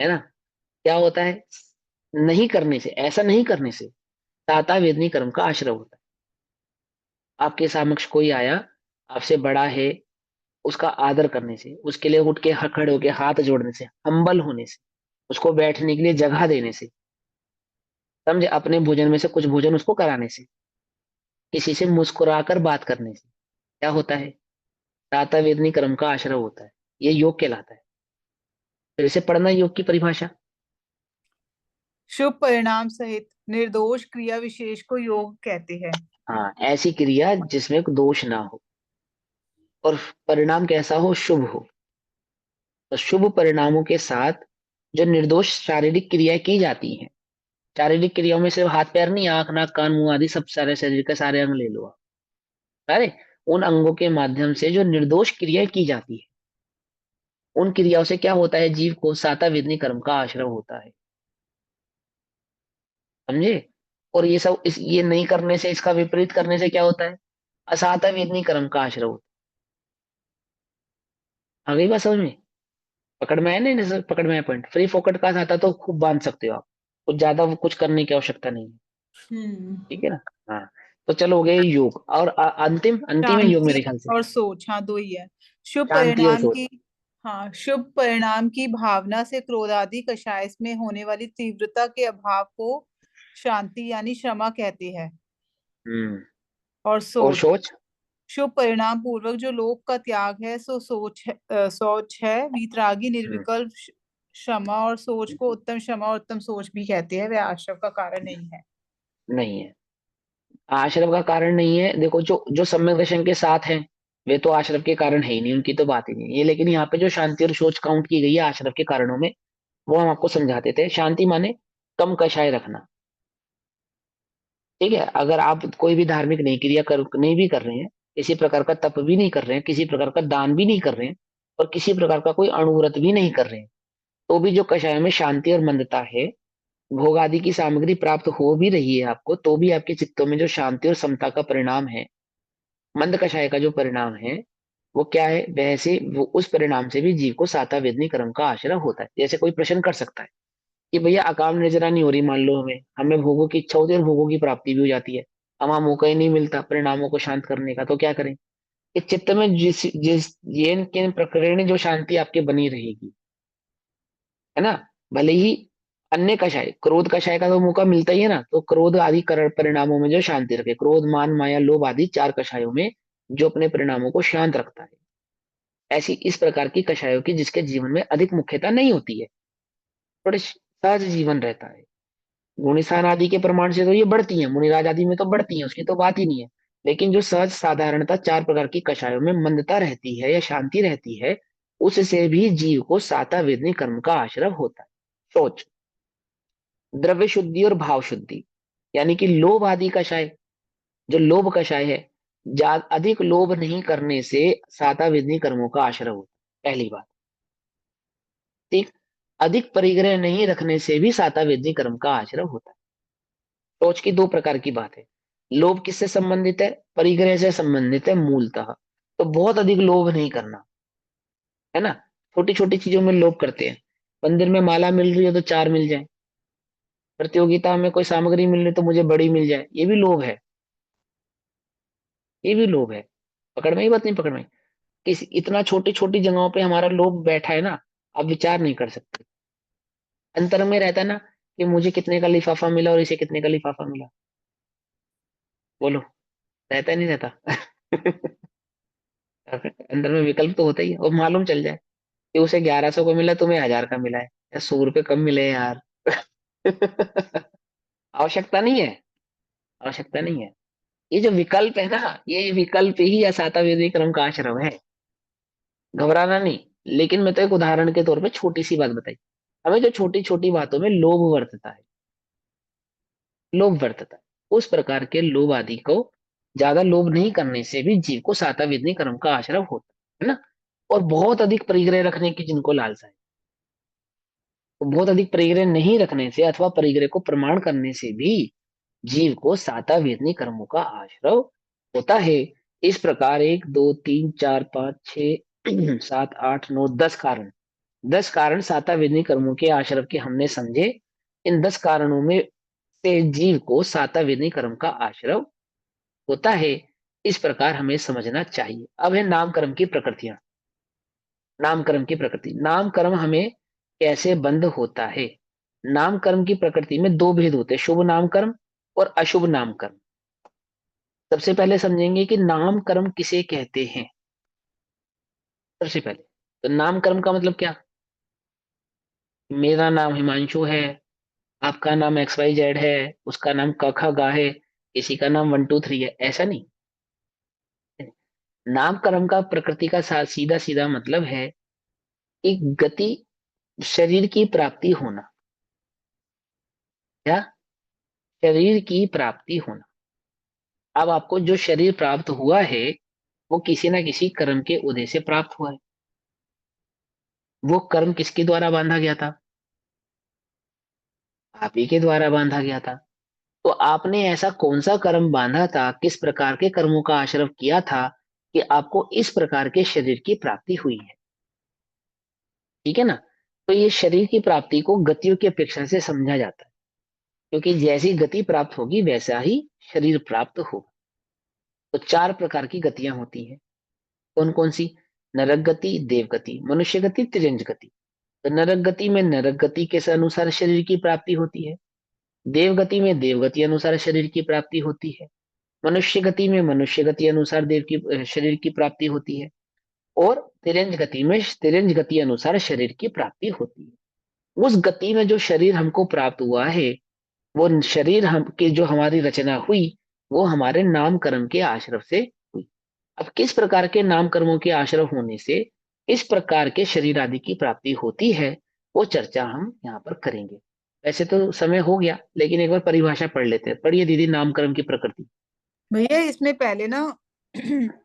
है ना, क्या होता है, नहीं करने से, ऐसा नहीं करने से साता वेदनी कर्म का आश्रय होता है। आपके समक्ष कोई आया, आपसे बड़ा है, उसका आदर करने से, उसके लिए उठ के खड़े होके हाथ जोड़ने से, हम्बल होने से, उसको बैठने के लिए जगह देने से, समझे, अपने भोजन में से कुछ भोजन उसको कराने से, किसी से मुस्कुराकर बात करने से क्या होता है, साता वेदनी कर्म का आश्रय होता है। ये योग कहलाता है। फिर इसे पढ़ना योग की परिभाषा। शुभ परिणाम सहित निर्दोष क्रिया विशेष को योग कहते हैं। हाँ, ऐसी क्रिया जिसमें दोष ना हो और परिणाम कैसा हो, शुभ हो। तो शुभ परिणामों के साथ जो निर्दोष शारीरिक क्रियाएं की जाती हैं, शारीरिक क्रियाओं में सिर्फ हाथ पैर नहीं, आंख नाक कान मुंह आदि सब सारे शरीर के सारे अंग ले लो आप। अरे उन अंगों के माध्यम से जो निर्दोष क्रियाएं की जाती है, उन क्रियाओं से क्या होता है, जीव को साता वेदनी कर्म का आश्रय होता है। समझे? और ये सब ये नहीं करने से, इसका विपरीत करने से क्या होता है, असाता वेदनी कर्म का आश्रय होता है। आ गई बात समझ में? पकड़ में आया नहीं? नहीं पकड़ में आया पॉइंट। फ्री फोकट का आता तो खूब बांध सकते हो आप, कुछ ज्यादा कुछ करने की आवश्यकता नहीं है। ठीक है ना? हाँ, तो चलो हो गए योग। और अंतिम अंतिम है योग शांति मेरे ख्याल से, और सोच, हाँ 2 ही है। शुभ शांति और परिणाम सोच। की, हाँ शुभ परिणाम की भावना से क्रोध आदि कषाय में होने वाली तीव्रता के अभाव को शांति यानी क्षमा कहते हैं। हम्म। और और सोच, सोच, शुभ परिणाम पूर्वक जो लोभ का त्याग है सो सोच है। वीतरागी हम्म, निर्विकल्प क्षमा और सोच को उत्तम क्षमा और उत्तम सोच भी कहते हैं। वह आश्रव का कारण नहीं है। नहीं है, आश्रम का कारण नहीं है। देखो जो जो सम्यक दर्शन के साथ हैं, वे तो आश्रम के कारण है ही नहीं, उनकी तो बात ही नहीं है ये। लेकिन यहाँ पे जो शांति और सोच काउंट की गई है आश्रम के कारणों में, वो हम आपको समझाते थे। शांति माने कम कषाय रखना। ठीक है? अगर आप कोई भी धार्मिक नहीं क्रिया नहीं भी कर रहे हैं, किसी प्रकार का तप भी नहीं कर रहे हैं, किसी प्रकार का दान भी नहीं कर रहे हैं, और किसी प्रकार का कोई अणुव्रत भी नहीं कर रहे हैं, तो भी जो कषाय में शांति और मंदता है, भोग आदि की सामग्री प्राप्त हो भी रही है आपको, तो भी आपके चित्तों में जो शांति और समता का परिणाम है, मंद कषाय का जो परिणाम है, वो क्या है, वैसे वो उस परिणाम से भी जीव को साता वेदनी कर्म का आश्रय होता है। जैसे कोई प्रश्न कर सकता है कि भैया अकाल निर्जरा नहीं हो रही, मान लो हमें हमें भोगों की इच्छा होती है और भोगों की प्राप्ति भी हो जाती है, हमें मौका ही नहीं मिलता परिणामों को शांत करने का, तो क्या करें? इस चित्त में जिस जिस येन के प्रकरण जो शांति आपके बनी रहेगी, है ना? भले ही अन्य कषाय, क्रोध कषाय का तो मौका मिलता ही है ना, तो क्रोध आदि परिणामों में जो शांति रखे, क्रोध मान माया लोभ आदि 4 कषायों में जो अपने परिणामों को शांत रखता है, ऐसी इस प्रकार की कषायों की जिसके जीवन में अधिक मुख्यता नहीं होती है, थोड़े सहज जीवन रहता है। गुणिसान आदि के प्रमाण से तो ये बढ़ती है, मुनिराज आदि में तो बढ़ती है, उसकी तो बात ही नहीं है। लेकिन जो सहज साधारणता 4 प्रकार की कषायों में मंदता रहती है या शांति रहती है, उससे भी जीव को साता वेदनी कर्म का आश्रय होता है। सोच, द्रव्य शुद्धि और भाव शुद्धि, यानी कि लोभ आदि कषाय, जो लोभ कषाय है, अधिक लोभ नहीं करने से साता वेदनी कर्मों का आश्रय होता है, पहली बात। ठीक, अधिक परिग्रह नहीं रखने से भी साता वेदनी कर्म का आश्रय होता है। सोच की 2 प्रकार की बात है। लोभ किससे संबंधित है? परिग्रह से संबंधित है मूलतः। तो बहुत अधिक लोभ नहीं करना, है ना? छोटी छोटी चीजों में लोभ करते हैं। मंदिर में माला मिल रही है तो 4 मिल जाए, प्रतियोगिता में कोई सामग्री मिल रही तो मुझे बड़ी मिल जाए, ये भी लोभ है, ये भी लोभ है। पकड़ में ही बात नहीं? पकड़ में? किसी इतना छोटी छोटी जगहों पे हमारा लोभ बैठा है ना, आप विचार नहीं कर सकते। अंतर में रहता है ना कि मुझे कितने का लिफाफा मिला और इसे कितने का लिफाफा मिला, बोलो, रहता है नहीं रहता? अंदर में विकल्प तो होता ही है, और मालूम चल जाए कि उसे 1100 को मिला, तुम्हें 1000 का मिला है, या 100 रुपये कम मिले यार। आवश्यकता नहीं है, आवश्यकता नहीं है। ये जो विकल्प है ना, ये विकल्प ही असाता वेदी क्रम का आश्रम है, घबराना नहीं। लेकिन मैं तो एक उदाहरण के तौर पे छोटी सी बात बताई, हमें जो छोटी छोटी बातों में लोभ वर्तता है, लोभ वर्तता है, उस प्रकार के लोभ आदि को, ज्यादा लोभ नहीं करने से भी जीव को साता वेदनी कर्म का आश्रय होता है ना? और बहुत अधिक परिग्रह रखने की जिनको लालसा है, तो बहुत अधिक परिग्रह नहीं रखने से अथवा परिग्रह को प्रमाण करने से भी जीव को साता वेदनी कर्मों का आश्रय होता है। इस प्रकार 1 2 3 4 5 6 7 8 9 10 कारण, 10 कारण साता वेदनी कर्मों के आश्रय के हमने समझे। इन 10 कारणों में से जीव को साता वेदनी कर्म का आश्रय होता है, इस प्रकार हमें समझना चाहिए। अब है नाम कर्म की प्रकृतियां। नाम कर्म की प्रकृति, नाम कर्म हमें कैसे बंद होता है? नाम कर्म की प्रकृति में 2 भेद होते हैं, शुभ नाम कर्म और अशुभ नाम कर्म। सबसे पहले समझेंगे कि नाम कर्म किसे कहते हैं। सबसे पहले तो नामकरण का मतलब क्या? मेरा नाम हिमांशु है, आपका नाम XYZ है, उसका नाम क ख ग है, किसी का नाम 1 2 3 है, ऐसा नहीं। नामकरण का प्रकृति का सीधा सीधा मतलब है एक गति, शरीर की प्राप्ति होना। क्या? शरीर की प्राप्ति होना। अब आपको जो शरीर प्राप्त हुआ है वो किसी ना किसी कर्म के उदय से प्राप्त हुआ है। वो कर्म किसके द्वारा बांधा गया था? आप ही के द्वारा बांधा गया था। तो आपने ऐसा कौन सा कर्म बांधा था, किस प्रकार के कर्मों का आश्रव किया था कि आपको इस प्रकार के शरीर की प्राप्ति हुई है? ठीक है ना? तो ये शरीर की प्राप्ति को गतियों की अपेक्षा से समझा जाता है, क्योंकि जैसी गति प्राप्त होगी वैसा ही शरीर प्राप्त होगा। तो 4 प्रकार की गतियां होती हैं। कौन कौन सी? नरक गति, देव गति, मनुष्य गति, तिर्यंज गति। तो नरक गति में नरक गति के अनुसार शरीर की प्राप्ति होती है, देव गति में देव गति अनुसार शरीर की प्राप्ति होती है, मनुष्य गति में मनुष्य गति अनुसार देव की शरीर की प्राप्ति होती है, और तिरंज गति में तिरंज गति अनुसार शरीर की प्राप्ति होती है। उस गति में जो शरीर हमको प्राप्त हुआ है, वो शरीर हम की जो हमारी रचना हुई वो हमारे नाम कर्म के आश्रव से हुई। अब किस प्रकार के नाम कर्मों के आश्रव होने से इस प्रकार के शरीर आदि की प्राप्ति होती है, वो चर्चा हम यहाँ पर करेंगे। वैसे तो समय हो गया, लेकिन एक बार परिभाषा पढ़ लेते हैं। पढ़िए दीदी, नामकर्म की प्रकृति। भैया इसमें पहले ना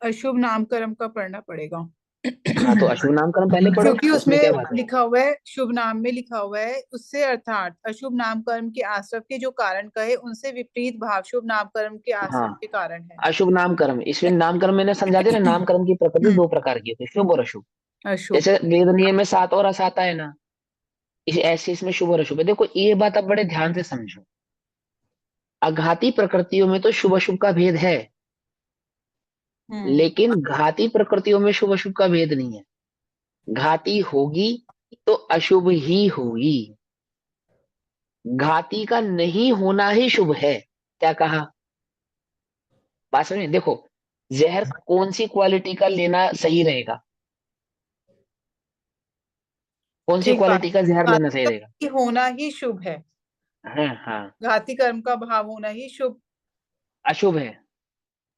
अशुभ नामकरण का पढ़ना पड़ेगा। हाँ, तो अशुभ नामकर्म पहले पढ़ो, क्योंकि उसमें उसमें क्या बात है। लिखा हुआ है, शुभ नाम में लिखा हुआ है उससे अर्थात अशुभ नामकरण के आश्रव के जो कारण कहे उनसे विपरीत भाव शुभ नामकरण के आश्रव हाँ, के कारण है। अशुभ नामकर्म, इसमें नामकर्म मैंने समझा दिया ना, नामकर्म की प्रकृति 2 प्रकार की होती है, शुभ और अशुभ। अशुभ। जैसे वेद नियम में 7 और असत है ना, इसे ऐसे इसमें शुभ और अशुभ है। देखो ये बात आप बड़े ध्यान से समझो, अघाती प्रकृतियों में तो शुभ अशुभ का भेद है, लेकिन घाती प्रकृतियों में शुभ अशुभ का भेद नहीं है। घाती होगी तो अशुभ ही होगी, घाती का नहीं होना ही शुभ है। क्या कहा? बात समझे? देखो, जहर कौन सी क्वालिटी का लेना सही रहेगा? कौन सी ठीक बात। क्वालिटी का जहर लेना सही रहेगा? घाती होना ही शुभ है, हाँ हाँ, घाती कर्म का भाव होना ही शुभ, अशुभ है।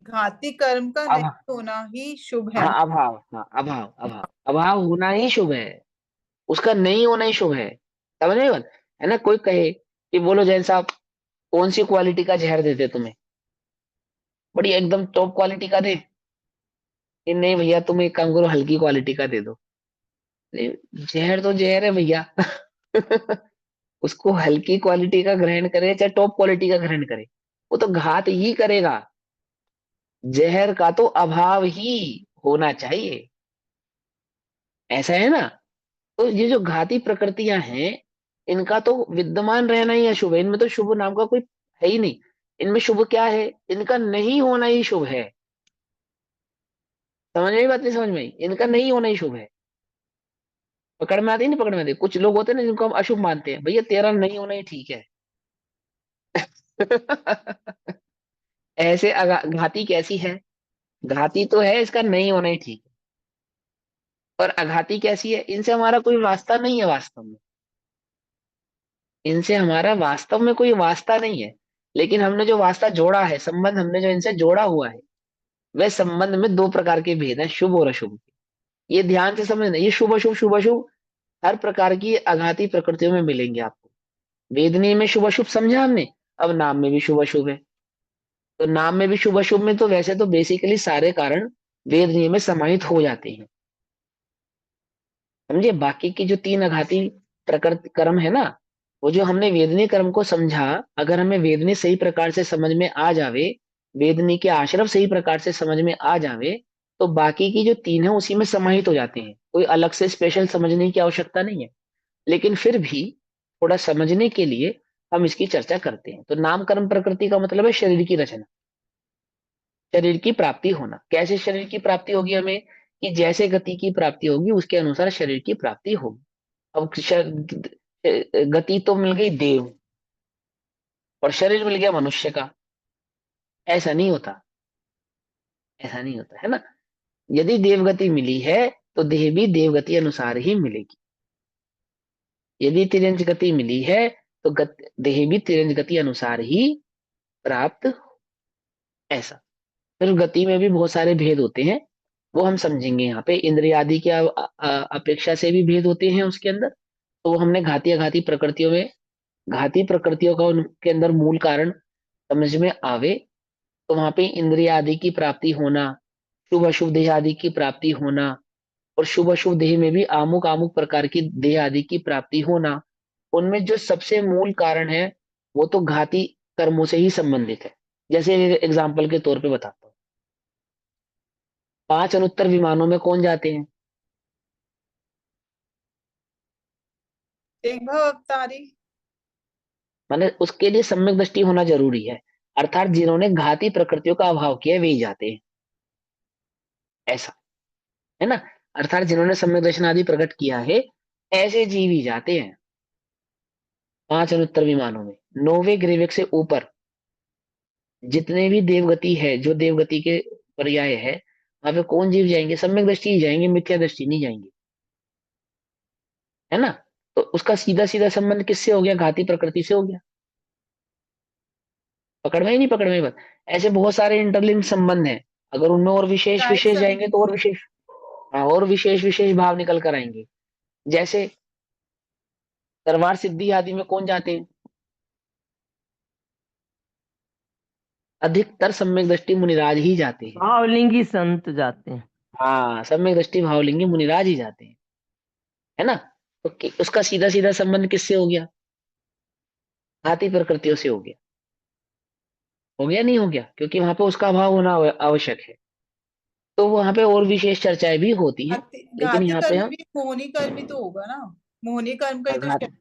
घाती कर्म का अब नहीं होना ही शुभ है। हाँ, अभाव, हाँ अभाव, अभाव अभाव होना ही शुभ है, उसका नहीं होना ही शुभ है। समझ रहे हो बात? है ना? कोई कहे कि बोलो जैन साहब, कौन सी क्वालिटी का जहर देते तुम्हें? बड़ी एकदम टॉप क्वालिटी का दे? कि नहीं भैया, तुम एक काम करो, हल्की क्वालिटी का दे दो। नहीं, जहर तो जहर है भैया। उसको हल्की क्वालिटी का ग्रहण करे चाहे टॉप क्वालिटी का ग्रहण करे, वो तो घात ही करेगा। जहर का तो अभाव ही होना चाहिए, ऐसा है ना? तो ये जो घाती प्रकृतियां हैं, इनका तो विद्यमान रहना ही अशुभ है। इनमें तो शुभ नाम का कोई है ही नहीं। इनमें शुभ क्या है? इनका नहीं होना ही शुभ है। समझ में आई बात? नहीं समझ में आई? इनका नहीं होना ही शुभ है। पकड़ में आती नहीं? पकड़ में आती। कुछ लोग होते हैं ना जिनको हम अशुभ मानते हैं, भैया तेरा नहीं होना ही ठीक है। ऐसे घाती कैसी है? घाती तो है, इसका नहीं होना ही ठीक है। और अघाती कैसी है? इनसे हमारा कोई वास्ता नहीं है वास्तव में, इनसे हमारा वास्तव में कोई वास्ता नहीं है। लेकिन हमने जो वास्ता जोड़ा है, संबंध हमने जो इनसे जोड़ा हुआ है, वह संबंध में 2 प्रकार के भेद हैं, शुभ और अशुभ। ये ध्यान से समझना, ये शुभ अशुभ हर प्रकार की अघाती प्रकृतियों में मिलेंगे आपको। वेदनीय में शुभ अशुभ समझा हमने, अब नाम में भी शुभ अशुभ है। तो नाम में भी शुभ अशुभ में तो वैसे तो बेसिकली सारे कारण वेदनीय में समाहित हो जाते हैं, समझे? बाकी की जो 3 अघाती प्रकृति कर्म है ना, वो जो हमने वेदनीय कर्म को समझा, अगर हमें वेदनीय सही प्रकार से समझ में आ जावे, वेदनीय के आश्रव सही प्रकार से समझ में आ जावे, तो बाकी की जो 3 है उसी में समाहित हो जाते हैं। कोई अलग से स्पेशल समझने की आवश्यकता नहीं है। लेकिन फिर भी थोड़ा समझने के लिए हम इसकी चर्चा करते हैं। तो नाम कर्म प्रकृति का मतलब है शरीर की रचना, शरीर की प्राप्ति होना। कैसे शरीर की प्राप्ति होगी हमें? कि जैसे गति की प्राप्ति होगी उसके अनुसार शरीर की प्राप्ति होगी। अब गति तो मिल गई देव और शरीर मिल गया मनुष्य का, ऐसा नहीं होता, ऐसा नहीं होता, है ना? यदि देवगति मिली है तो देह भी देवगति अनुसार ही मिलेगी। यदि तिर्यंच गति मिली है तो देह भी तिर्यंच गति अनुसार ही प्राप्त, ऐसा। फिर गति में भी बहुत सारे भेद होते हैं, वो हम समझेंगे यहाँ पे। इंद्रिय आदि की अपेक्षा से भी भेद होते हैं उसके अंदर, तो वो हमने घाती अघाती प्रकृतियों में, घाती प्रकृतियों का उनके अंदर मूल कारण समझ में आवे, तो वहां पे इंद्रिय आदि की प्राप्ति होना, शुभ अशुभ देह आदि की प्राप्ति होना, और शुभ अशुभ देह में भी आमुक आमुक प्रकार की देह आदि की प्राप्ति होना, उनमें जो सबसे मूल कारण है वो तो घाती कर्मों से ही संबंधित है। जैसे एग्जाम्पल के तौर पे बताता हूँ, 5 अनुत्तर विमानों में कौन जाते हैं? एक भव अवतारी। माने उसके लिए सम्यक दृष्टि होना जरूरी है, अर्थात जिन्होंने घाती प्रकृतियों का अभाव किया वे ही जाते हैं, ऐसा है ना। अर्थात जिन्होंने सम्यक दर्शन आदि प्रकट किया है, ऐसे जीव ही जाते हैं 5 अनुत्तर विमानों में। 9वें ग्रीवेक से ऊपर जितने भी देवगति है, जो देवगति के पर्याय है, वहां पे कौन जीव जाएंगे? सम्यक दृष्टि ही जाएंगे, मिथ्या दृष्टि नहीं जाएंगे, है ना। तो उसका सीधा सीधा संबंध किससे हो गया? घाती प्रकृति से हो गया। पकड़ में ही नहीं पकड़ में बात। ऐसे बहुत सारे इंटरलिंक संबंध हैं, अगर उनमें और विशेष कायिक विशेष जाएंगे तो और संबंध। विशेष, हाँ, और विशेष विशेष भाव निकल कर आएंगे। जैसे दरबार सिद्धि आदि में कौन जाते हैं? अधिकतर सम्यक दृष्टि मुनिराज ही जाते हैं। भावलिंगी संत जाते हैं। हाँ, सम्यक दृष्टि भावलिंगी मुनिराज ही जाते हैं, है ना। तो उसका सीधा सीधा संबंध किससे हो गया? हाथी प्रकृतियों से हो गया। हो गया नहीं हो गया? क्योंकि वहां पे उसका अभाव होना आवश्यक है, तो वहां पे और विशेष चर्चाएं भी होती हैं, लेकिन घाती यहाँ पे कर्म हम भी मोहनी कर्म ही तो होगा ना, मोहनी कर्म का ही तो घात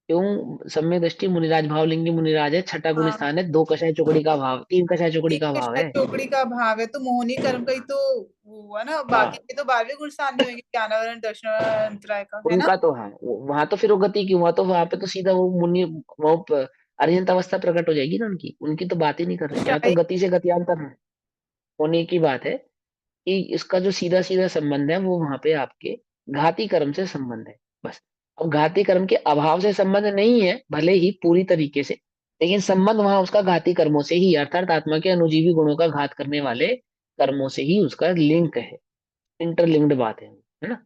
क्यों? सम्यक दृष्टि मुनिराज भावलिंगी मुनिराज है, छठा गुण हाँ, स्थान है, 2 कषाय चौकड़ी का भाव, 3 कषाय चौकड़ी एक का के भाव साथ है। चौकड़ी का भाव है, तो मोहनी कर्म का ही तो वो हुआ ना। बाकी हाँ, के तो 12वें गुण स्थान में होंगे, ज्ञानावरण दर्शनांतराय का, है ना। उनका तो हाँ, वहां तो फिर वो गति की, वहां तो वहां पे तो सीधा वो मुनि, वो अरिहंत अवस्था प्रकट हो जाएगी ना उनकी। उनकी तो बात ही नहीं कर रहे, यहाँ तो शाही गति से गतियांतर होने की बात है, कि इसका जो सीधा सीधा संबंध है वो वहां पे आपके घाती कर्म से संबंध है, बस। अब घाती कर्म के अभाव से संबंध नहीं है भले ही पूरी तरीके से, लेकिन संबंध वहां उसका घाती कर्मों से ही, अर्थात आत्मा के अनुजीवी गुणों का घात करने वाले कर्मों से ही उसका लिंक है, इंटरलिंक्ड बात है ना।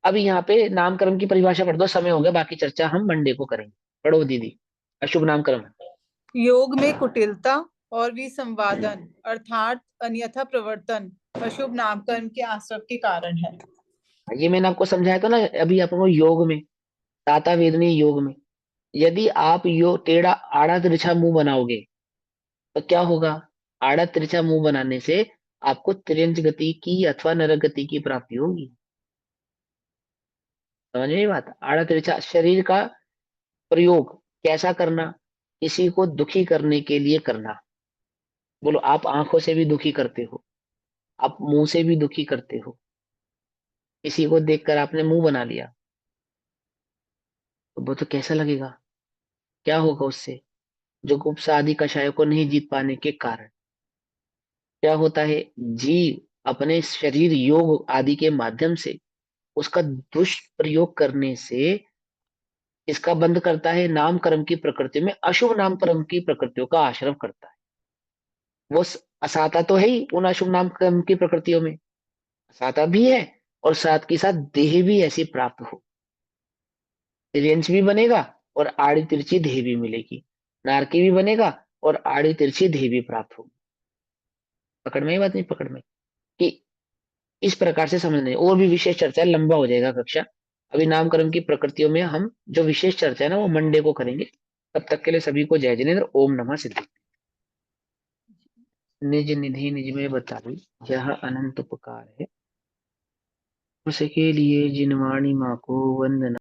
अब यहाँ पे नामकर्म की परिभाषा पढ़ दो, समय हो गया, बाकी चर्चा हम मंडे को करेंगे। पढ़ो दीदी। अशुभ नामकर्म है। योग में कुटिलता और विसंवादन अर्थात अन्यथा प्रवर्तन अशुभ नामकर्म के आश्रव के कारण है। ये मैंने आपको समझाया था ना अभी आपको, योग में, ताता वेदनी योग में, यदि आप यो टेढ़ा आड़ा तिरछा मुंह बनाओगे तो क्या होगा? आड़ा तिरछा मुंह बनाने से आपको तिर्यंच गति की अथवा नरक गति की प्राप्ति होगी। समझ में ये बात? आड़ा तिरछा शरीर का प्रयोग कैसा करना? किसी को दुखी करने के लिए करना। बोलो, आप आंखों से भी दुखी करते हो, आप मुंह से भी दुखी करते हो, किसी को देखकर आपने मुंह बना लिया, तो वो तो कैसा लगेगा? क्या होगा उससे? जो गुप्त आदि कषायों को नहीं जीत पाने के कारण क्या होता है? जीव अपने शरीर योग आदि के माध्यम से उसका दुष्प्रयोग करने से इसका बंद करता है, नाम कर्म की प्रकृति में अशुभ नाम कर्म की प्रकृतियों का आश्रय करता है। वो असाता तो है ही उन अशुभ नाम कर्म की प्रकृतियों में, असाता भी है, और साथ के साथ देह भी ऐसी प्राप्त हो, तिर्यंच भी बनेगा और आड़ी तिरछी देह भी मिलेगी, नारकी भी बनेगा और आड़ी तिरछी देह भी प्राप्त होगी। पकड़ में ही बात नहीं? पकड़ में कि इस प्रकार से समझने और भी विशेष चर्चा है, लंबा हो जाएगा कक्षा। अभी नामकरण की प्रकृतियों में हम जो विशेष चर्चा है ना वो मंडे को करेंगे। तब तक के लिए सभी को जय जिनेन्द्र। ओम नमः सिद्धि। निज निधि निज में बताई, यह अनंत उपकार है, उसके लिए जिनवाणी माँ को वंदना।